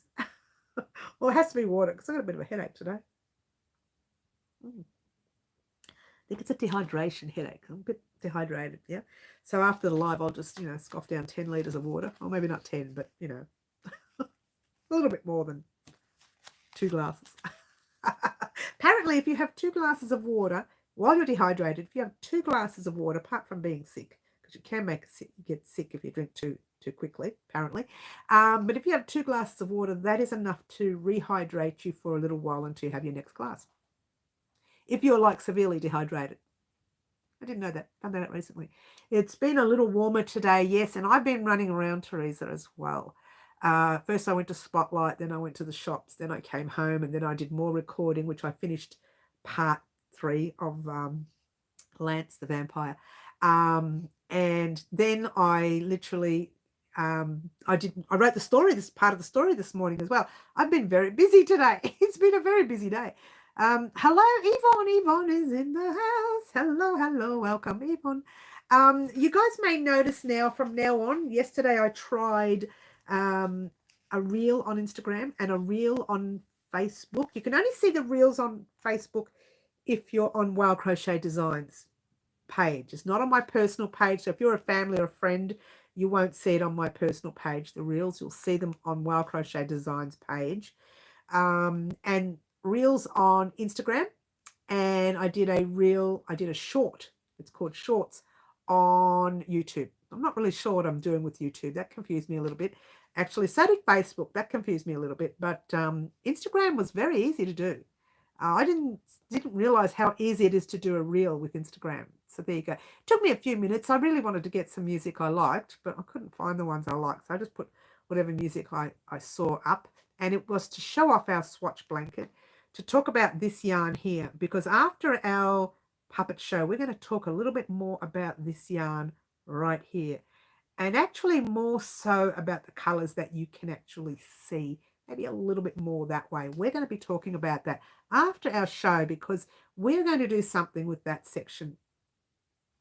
Well, it has to be water because I've got a bit of a headache today. I think it's a dehydration headache. I'm a bit dehydrated, yeah. So after the live, I'll just, scoff down 10 litres of water. Or maybe not 10, but, a little bit more than 2 glasses. Apparently, if you have 2 glasses of water while you're dehydrated, if you have 2 glasses of water, apart from being sick, because you can get sick if you drink too quickly, apparently. But if you have 2 glasses of water, that is enough to rehydrate you for a little while until you have your next glass. If you're like severely dehydrated. I didn't know that. Found that out recently. It's been a little warmer today, yes, and I've been running around, Teresa, as well. First I went to Spotlight, then I went to the shops, then I came home, and then I did more recording, which I finished part 3 of Lance the Vampire. And then I literally, I wrote the story, this part of the story this morning as well. I've been very busy today. It's been a very busy day. Hello, Yvonne. Yvonne is in the house. Hello. Welcome, Yvonne. You guys may notice now, from now on, yesterday I tried a reel on Instagram and a reel on Facebook. You can only see the reels on Facebook if you're on Wild Crochet Designs page. It's not on my personal page. So if you're a family or a friend, you won't see it on my personal page. The reels, you'll see them on Wild Crochet Designs page. And reels on Instagram, and I did a short, it's called Shorts, on YouTube. I'm not really sure what I'm doing with YouTube. That confused me a little bit. Actually, so did Facebook. That confused me a little bit, but Instagram was very easy to do. I didn't realize how easy it is to do a reel with Instagram. So there you go. It took me a few minutes. I really wanted to get some music I liked, but I couldn't find the ones I liked. So I just put whatever music I saw up, and it was to show off our swatch blanket, to talk about this yarn here, because after our puppet show, we're going to talk a little bit more about this yarn right here, and actually more so about the colors that you can actually see, maybe a little bit more that way. We're going to be talking about that after our show, because we're going to do something with that section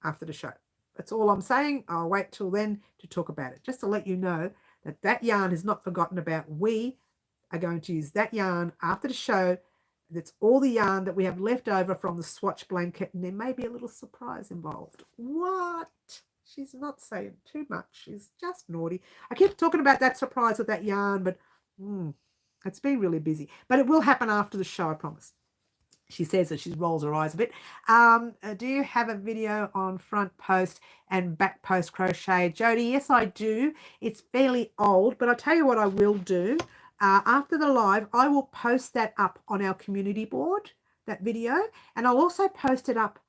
after the show. That's all I'm saying. I'll wait till then to talk about it, just to let you know that that yarn is not forgotten about. We are going to use that yarn after the show. That's all the yarn that we have left over from the swatch blanket, and there may be a little surprise involved. What? She's not saying too much. She's just naughty. I keep talking about that surprise with that yarn, but it's been really busy. But it will happen after the show, I promise. She says that she rolls her eyes a bit. Do you have a video on front post and back post crochet, Jody? Yes, I do. It's fairly old, but I'll tell you what I will do. After the live, I will post that up on our community board, that video, and I'll also post it up,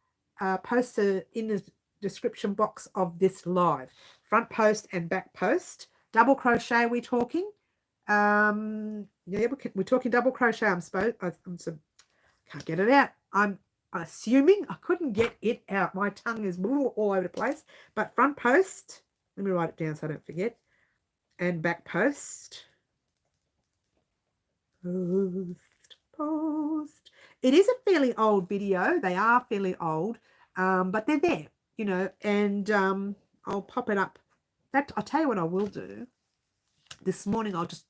post it in the description box of this live. Front post and back post. Double crochet, we're talking. Yeah, we're talking double crochet. Can't get it out. I'm assuming I couldn't get it out. My tongue is all over the place. But front post, let me write it down so I don't forget. And back post. Post. It is a fairly old video. They are fairly old, but they're there, and I'll pop it up. I'll tell you what I will do. This morning, let's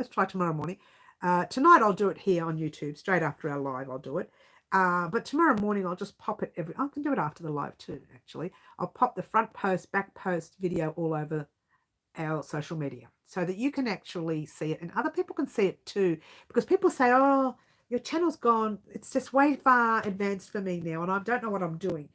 try tomorrow morning. Tonight I'll do it here on YouTube, straight after our live I'll do it. But tomorrow morning I'll just pop it I can do it after the live too, actually. I'll pop the front post, back post video all over our social media so that you can actually see it and other people can see it too, because people say, oh, your channel's gone, it's just way far advanced for me now and I don't know what I'm doing.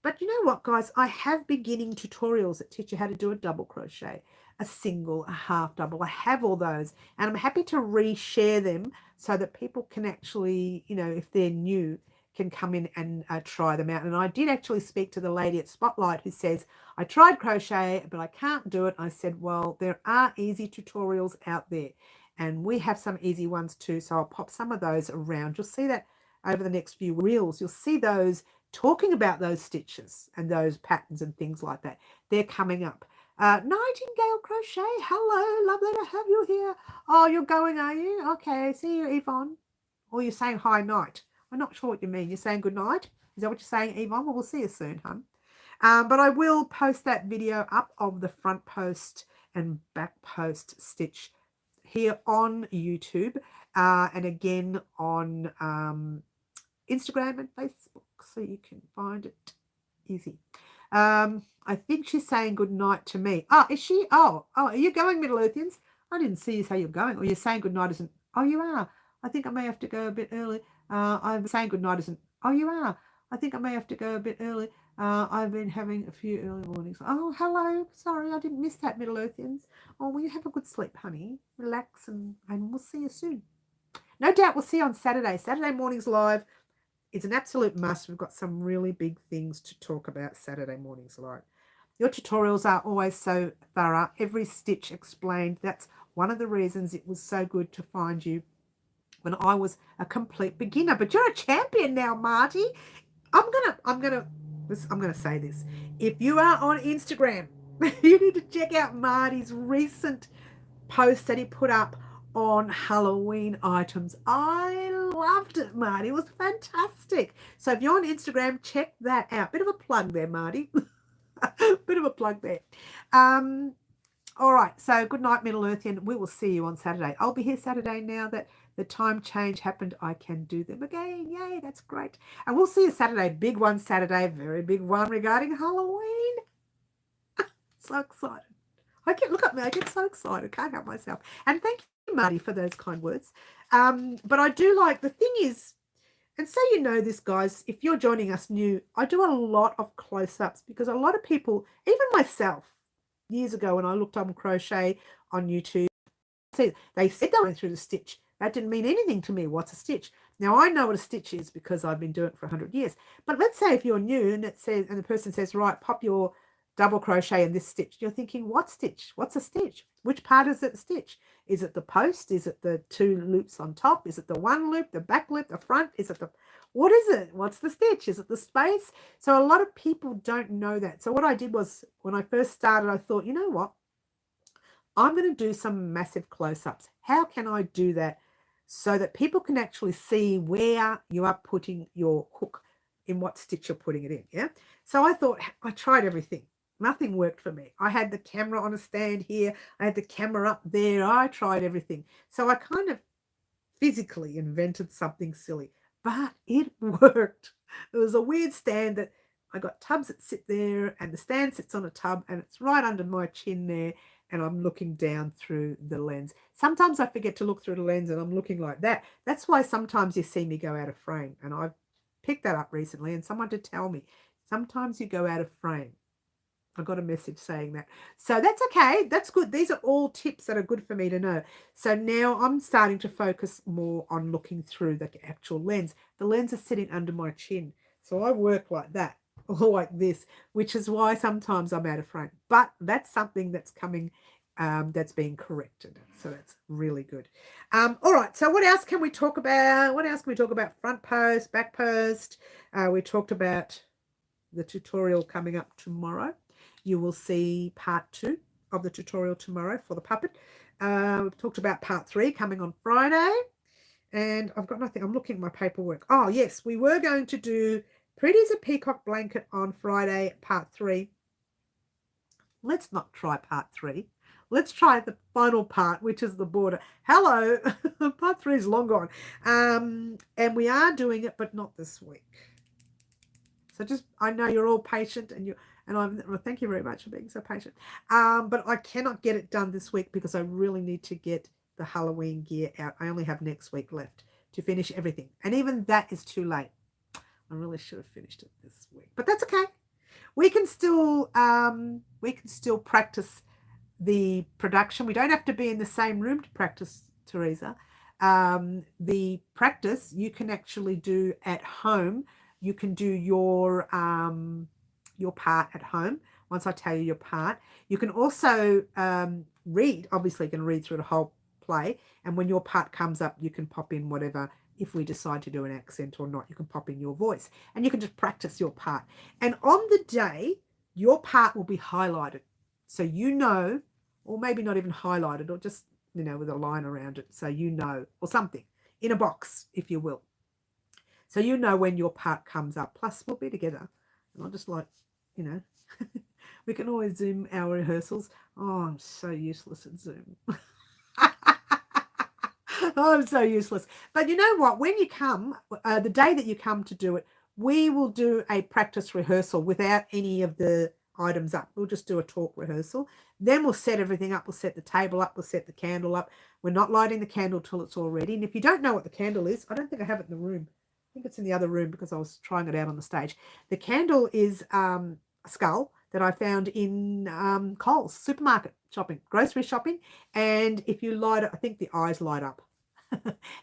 But you know what, guys, I have beginning tutorials that teach you how to do a double crochet, a single, a half double. I have all those and I'm happy to reshare them so that people can actually, you know, if they're new, can come in and try them out. And I did actually speak to the lady at Spotlight who says, I tried crochet, but I can't do it. I said, well, there are easy tutorials out there and we have some easy ones too. So I'll pop some of those around. You'll see that over the next few reels. You'll see those talking about those stitches and those patterns and things like that. They're coming up. Nightingale Crochet, hello, lovely to have you here. Oh, you're going, are you? Okay, see you, Yvonne. Or you're saying hi night. I'm not sure what you mean. You're saying good night? Is that what you're saying, Yvonne? Well, we'll see you soon, hun. But I will post that video up of the front post and back post stitch here on YouTube and again on Instagram and Facebook, so you can find it easy. I think she's saying good night to me. Oh, is she? Oh, are you going, Middle Earthians? I didn't see you say you're going. Or you're saying good night isn't. Oh, you are. I think I may have to go a bit early. I'm saying good night isn't. Oh, you are. I think I may have to go a bit early. I've been having a few early mornings. Oh, hello. Sorry, I didn't miss that, Middle Earthians. Oh, will you have a good sleep, honey? Relax and we'll see you soon. No doubt we'll see you on Saturday. Saturday mornings live. It's an absolute must. We've got some really big things to talk about Saturday mornings live. Your tutorials are always so thorough. Every stitch explained. That's one of the reasons it was so good to find you when I was a complete beginner. But you're a champion now, Marty. I'm gonna say this. If you are on Instagram, you need to check out Marty's recent post that he put up on Halloween items. I loved it, Marty. It was fantastic. So if you're on Instagram, check that out. Bit of a plug there, Marty. Bit of a plug there. All right. So good night, Middle Earthian. We will see you on Saturday. I'll be here Saturday now that the time change happened. I can do them again. Yay, that's great. And we'll see you Saturday. Big one Saturday. Very big one regarding Halloween. So excited. Look at me. I get so excited. Can't help myself. And thank you, Marty, for those kind words. But I do like, the thing is, and so you know this, guys, if you're joining us new, I do a lot of close-ups because a lot of people, even myself, years ago when I looked up crochet on YouTube, they said they went through the stitch. That didn't mean anything to me. What's a stitch? Now I know what a stitch is because I've been doing it for 100 years. But let's say if you're new and it says, and the person says, right, pop your double crochet in this stitch. You're thinking, what stitch? What's a stitch? Which part is it a stitch? Is it the post? Is it the two loops on top? Is it the one loop, the back loop, the front? Is it the, what is it? What's the stitch? Is it the space? So a lot of people don't know that. So what I did was, when I first started, I thought, you know what? I'm going to do some massive close-ups. How can I do that so that people can actually see where you are putting your hook, in what stitch you're putting it in, yeah? So I thought, I tried everything. Nothing worked for me. I had the camera on a stand here. I had the camera up there. I tried everything. So I kind of physically invented something silly, but it worked. It was a weird stand that I got tubs that sit there and the stand sits on a tub and it's right under my chin there and I'm looking down through the lens. Sometimes I forget to look through the lens and I'm looking like that. That's why sometimes you see me go out of frame, and I've picked that up recently and someone did tell me, sometimes you go out of frame. I got a message saying that. So that's okay. That's good. These are all tips that are good for me to know. So now I'm starting to focus more on looking through the actual lens. The lens is sitting under my chin. So I work like that, or like this, which is why sometimes I'm out of frame. But that's something that's coming, that's being corrected. So that's really good. All right. So what else can we talk about? What else can we talk about? Front post, back post. We talked about the tutorial coming up tomorrow. You will see part 2 of the tutorial tomorrow for the puppet. We've talked about part 3 coming on Friday. And I've got nothing. I'm looking at my paperwork. Oh, yes. We were going to do Pretty as a Peacock Blanket on Friday, part 3. Let's not try part 3. let's try the final part, which is the border. Hello, part 3 is long gone. And we are doing it, but not this week. So just, I know you're all patient well, thank you very much for being so patient. But I cannot get it done this week because I really need to get the Halloween gear out. I only have next week left to finish everything. And even that is too late. I really should have finished it this week, but that's okay. We can still practice the production. We don't have to be in the same room to practice, Teresa. The practice you can actually do at home. You can do your part at home once I tell you your part. You can also read. Obviously, you can read through the whole play, and when your part comes up, you can pop in whatever. If we decide to do an accent or not, you can pop in your voice, and you can just practice your part. And on the day, your part will be highlighted, so you know, or maybe not even highlighted, or just, you know, with a line around it, so you know, or something in a box, if you will. So you know when your part comes up. Plus, we'll be together, and I'll just like, you know, we can always Zoom our rehearsals. Oh, I'm so useless at Zoom. I'm so useless. But you know what? When you come, the day that you come to do it, we will do a practice rehearsal without any of the items up. We'll just do a talk rehearsal. Then we'll set everything up. We'll set the table up. We'll set the candle up. We're not lighting the candle till it's all ready. And if you don't know what the candle is, I don't think I have it in the room. I think it's in the other room because I was trying it out on the stage. The candle is a skull that I found in Coles supermarket shopping, grocery shopping. And if you light it, I think the eyes light up.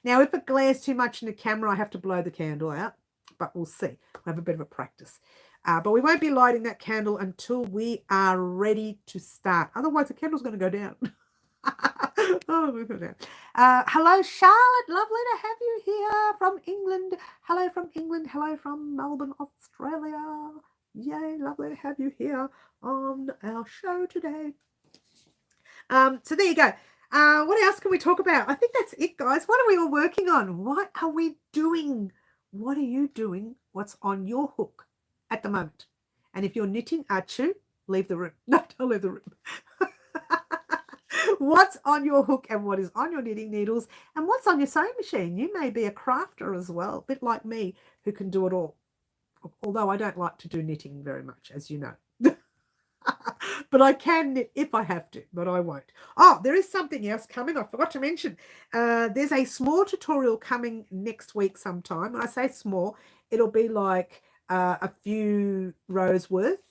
Now, if it glares too much in the camera, I have to blow the candle out, but we'll see. We'll have a bit of a practice. But we won't be lighting that candle until we are ready to start. Otherwise, the candle's going to go down. Hello, Charlotte. Lovely to have you here from England. Hello from England. Hello from Melbourne, Australia. Yay, lovely to have you here on our show today. So there you go. What else can we talk about? I think that's it, guys. What are we all working on? What are we doing? What are you doing? What's on your hook at the moment? And if you're knitting, Achu, leave the room. No, don't leave the room. What's on your hook and what is on your knitting needles and what's on your sewing machine? You may be a crafter as well, a bit like me, who can do it all. Although I don't like to do knitting very much, as you know. But I can knit if I have to, but I won't. Oh, there is something else coming. I forgot to mention. There's a small tutorial coming next week sometime. When I say small, it'll be like a few rows worth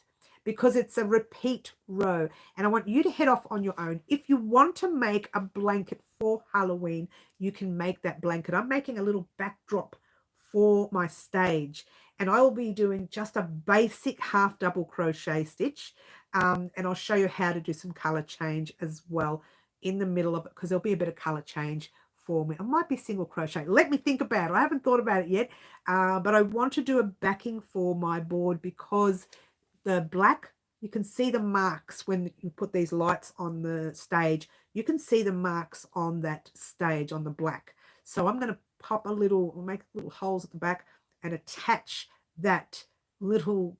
because it's a repeat row. And I want you to head off on your own. If you want to make a blanket for Halloween, you can make that blanket. I'm making a little backdrop for my stage. And I will be doing just a basic half double crochet stitch. And I'll show you how to do some color change as well in the middle of it, because there'll be a bit of color change for me. It might be single crochet. Let me think about it. I haven't thought about it yet, but I want to do a backing for my board because the black, you can see the marks when you put these lights on the stage. You can see the marks on that stage on the black. So I'm going to pop make little holes at the back and attach that little.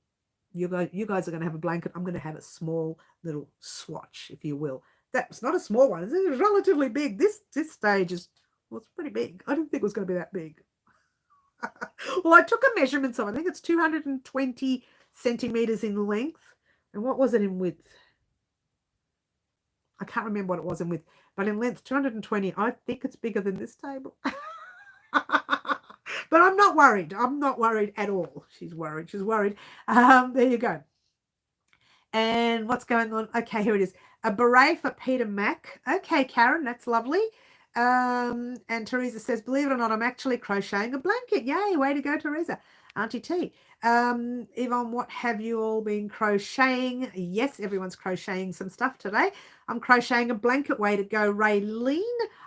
You guys are going to have a blanket. I'm going to have a small little swatch, if you will. That's not a small one. It's relatively big. This stage is, well, it's pretty big. I didn't think it was going to be that big. Well, I took a measurement of, I think it's 220 centimeters in length. And what was it in width? I can't remember what it was in width. But in length, 220. I think it's bigger than this table. But I'm not worried. I'm not worried at all. She's worried. She's worried. There you go. And what's going on? Okay, here it is. A beret for Peter Mac. Okay, Karen, that's lovely. And Teresa says, believe it or not, I'm actually crocheting a blanket. Yay, way to go, Teresa. Auntie T. Yvonne, what have you all been crocheting? Yes, everyone's crocheting some stuff today. I'm crocheting a blanket. Way to go, Raylene.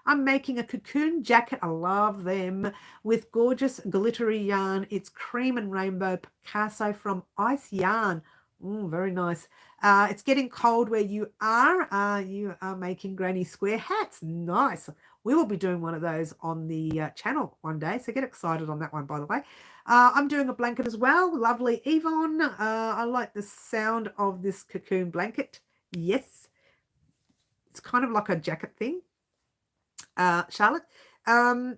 I'm making a cocoon jacket. I love them with gorgeous glittery yarn. It's cream and rainbow Picasso from Ice Yarn. Very nice. It's getting cold where you are. You are making granny square hats. Nice. We will be doing one of those on the channel one day. So get excited on that one, by the way. I'm doing a blanket as well. Lovely, Yvonne. I like the sound of this cocoon blanket. Yes. It's kind of like a jacket thing, Charlotte. And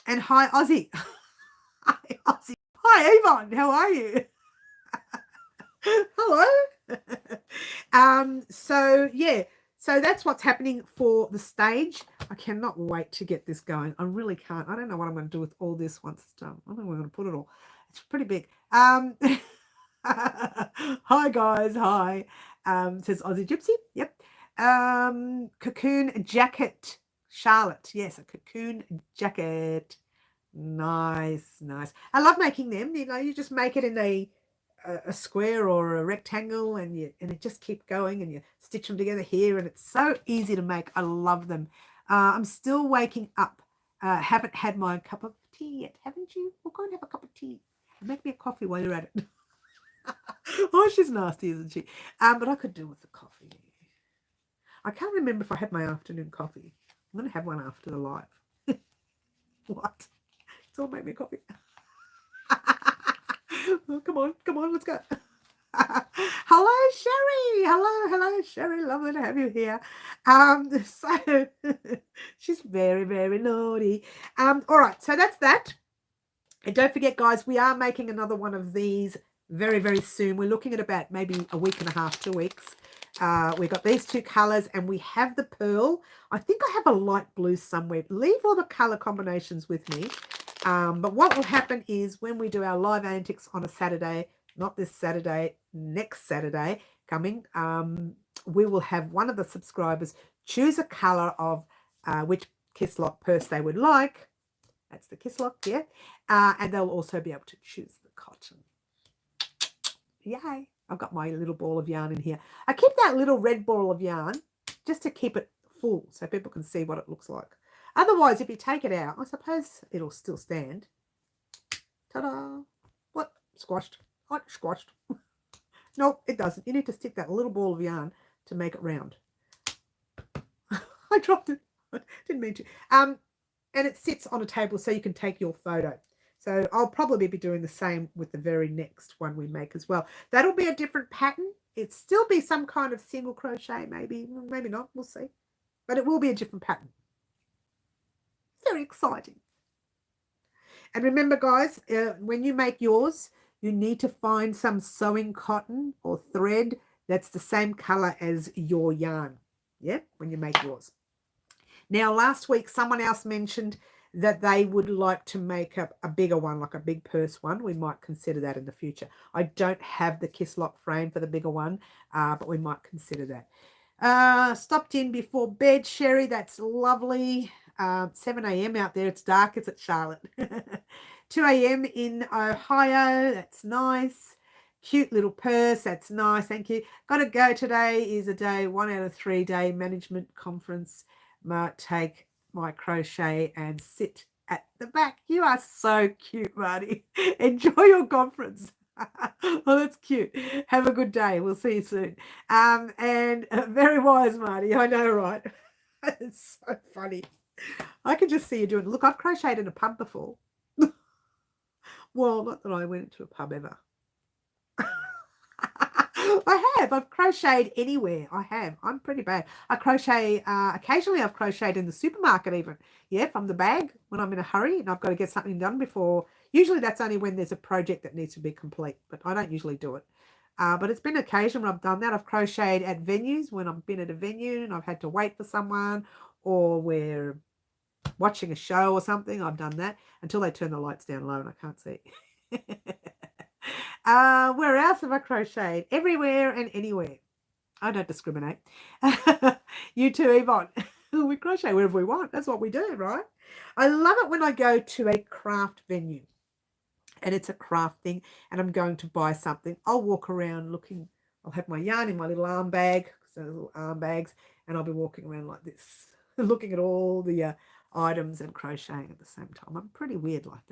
hi, Ozzy. Hi, Ozzy. Hi, Yvonne. How are you? Hello. So yeah, so that's what's happening for the stage. I cannot wait to get this going. I really can't. I don't know what I'm going to do with all this once it's done. I don't know where I'm going to put it all. It's pretty big. Hi guys. Hi. Says Aussie Gypsy. Yep. Cocoon jacket. Charlotte. Yes, a cocoon jacket. Nice. I love making them. You just make it in a square or a rectangle, and it just keep going, and you stitch them together here, and it's so easy to make. I love them. I'm still waking up. Haven't had my cup of tea yet, haven't you? We'll go and have a cup of tea. Make me a coffee while you're at it. Oh, she's nasty, isn't she? But I could do with the coffee. I can't remember if I had my afternoon coffee. I'm going to have one after the live. What? So make me a coffee. Oh, come on, let's go. Hello, Sherry. Hello, Sherry. Lovely to have you here. So she's very, very naughty. All right, so that's that. And don't forget, guys, we are making another one of these very, very soon. We're looking at about maybe a week and a half, 2 weeks. We've got these two colors, and we have the pearl. I think I have a light blue somewhere. Leave all the color combinations with me. But what will happen is when we do our live antics on a Saturday, not this Saturday, next Saturday coming, we will have one of the subscribers choose a color of which kiss lock purse they would like. That's the kiss lock, yeah. And they'll also be able to choose the cotton. Yay. I've got my little ball of yarn in here. I keep that little red ball of yarn just to keep it full so people can see what it looks like. Otherwise, if you take it out, I suppose it'll still stand. Ta-da! What? Squashed. What? Squashed. No, it doesn't. You need to stick that little ball of yarn to make it round. I dropped it. I didn't mean to. And it sits on a table so you can take your photo. So I'll probably be doing the same with the very next one we make as well. That'll be a different pattern. It'll still be some kind of single crochet, maybe not. We'll see. But it will be a different pattern. Very exciting. And remember, guys, when you make yours, you need to find some sewing cotton or thread that's the same color as your yarn. Yeah, when you make yours. Now, last week, someone else mentioned that they would like to make a bigger one, like a big purse one. We might consider that in the future. I don't have the kiss lock frame for the bigger one, but we might consider that. Stopped in before bed, Sherry. That's lovely. 7 a.m. out there. It's dark. Is it, Charlotte? 2 a.m. in Ohio. That's nice. Cute little purse. That's nice. Thank you. Got to go. Today is a day, 1 out of 3 day management conference. Might take my crochet and sit at the back. You are so cute, Marty. Enjoy your conference. Oh, that's cute. Have a good day. We'll see you soon. And very wise, Marty. I know, right? It's so funny. I can just see you doing it. Look, I've crocheted in a pub before. Well, not that I went to a pub ever. I have. I've crocheted anywhere. I have. I'm pretty bad. I crochet, occasionally I've crocheted in the supermarket even. Yeah, from the bag when I'm in a hurry and I've got to get something done before. Usually that's only when there's a project that needs to be complete, but I don't usually do it. But it's been an occasion when I've done that. I've crocheted at venues when I've been at a venue and I've had to wait for someone, or we're watching a show or something. I've done that until they turn the lights down low and I can't see. Where else have I crocheted? Everywhere and anywhere. I don't discriminate. You too, Yvonne. We crochet wherever we want. That's what we do, right? I love it when I go to a craft venue and it's a craft thing and I'm going to buy something. I'll walk around looking. I'll have my yarn in my little arm bag, so little arm bags, and I'll be walking around like this, looking at all the items and crocheting at the same time. I'm pretty weird like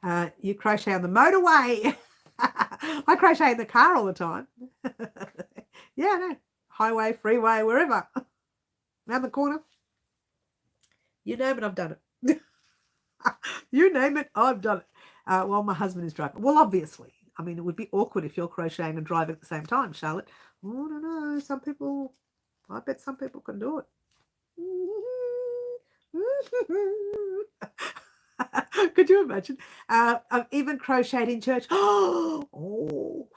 that. You crochet on the motorway. I crochet in the car all the time. Yeah, no. Highway, freeway, wherever. Around the corner. You name it, I've done it. You name it, I've done it. While my husband is driving. Well, obviously. I mean, it would be awkward if you're crocheting and driving at the same time, Charlotte. Oh, I don't know. Some people, I bet some people can do it. Could you imagine? I've even crocheted in church. Oh,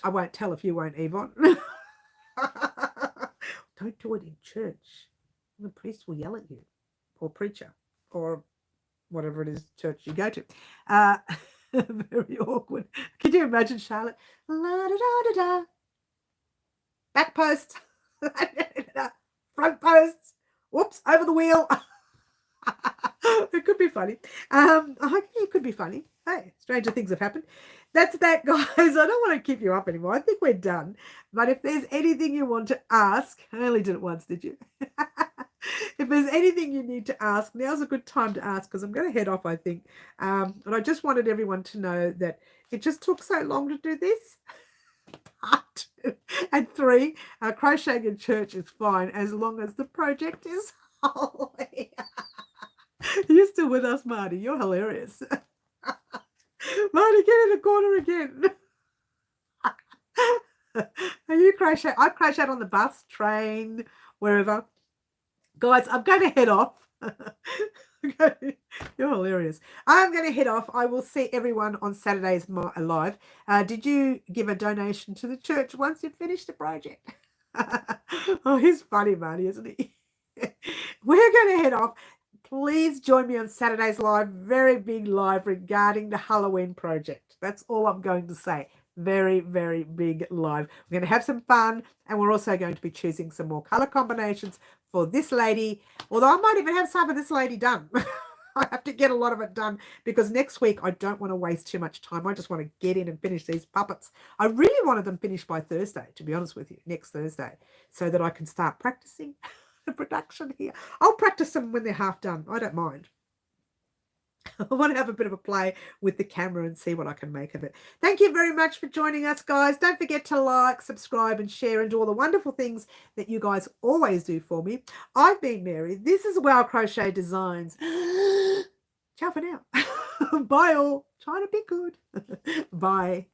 I won't tell if you won't, Yvonne. Don't do it in church. The priest will yell at you, or preacher, or whatever it is church you go to. Very awkward. Can you imagine Charlotte? La, da, da, da, da. Back post. Front posts. Whoops, over the wheel. It could be funny. I think it could be funny. Hey, stranger things have happened. That's that, guys. I don't want to keep you up anymore. I think we're done. But if there's anything you want to ask, I only did it once, did you? If there's anything you need to ask, now's a good time to ask because I'm going to head off, I think. And I just wanted everyone to know that it just took so long to do this. Part 2 and 3, crocheting in church is fine as long as the project is holy. You're still with us, Marty. You're hilarious. Marty, get in the corner again. Are you crochet? I crochet on the bus, train, wherever. Guys, I'm going to head off. You're hilarious. I'm going to head off. I will see everyone on Saturdays live. Did you give a donation to the church once you finished the project? Oh, he's funny, Marty, isn't he? We're going to head off. Please join me on Saturdays live. Very big live regarding the Halloween project. That's all I'm going to say. Very, very big live. We're going to have some fun, and we're also going to be choosing some more color combinations for this lady, although I might even have some of this lady done. I have to get a lot of it done because next week I don't want to waste too much time. I just want to get in and finish these puppets. I really wanted them finished by Thursday, to be honest with you, next Thursday, so that I can start practicing the production here. I'll practice them when they're half done. I don't mind. I want to have a bit of a play with the camera and see what I can make of it. Thank you very much for joining us, guys. Don't forget to like, subscribe, and share, and do all the wonderful things that you guys always do for me. I've been Mary. This is Wow Crochet Designs. Ciao for now. Bye all. Trying to be good. Bye.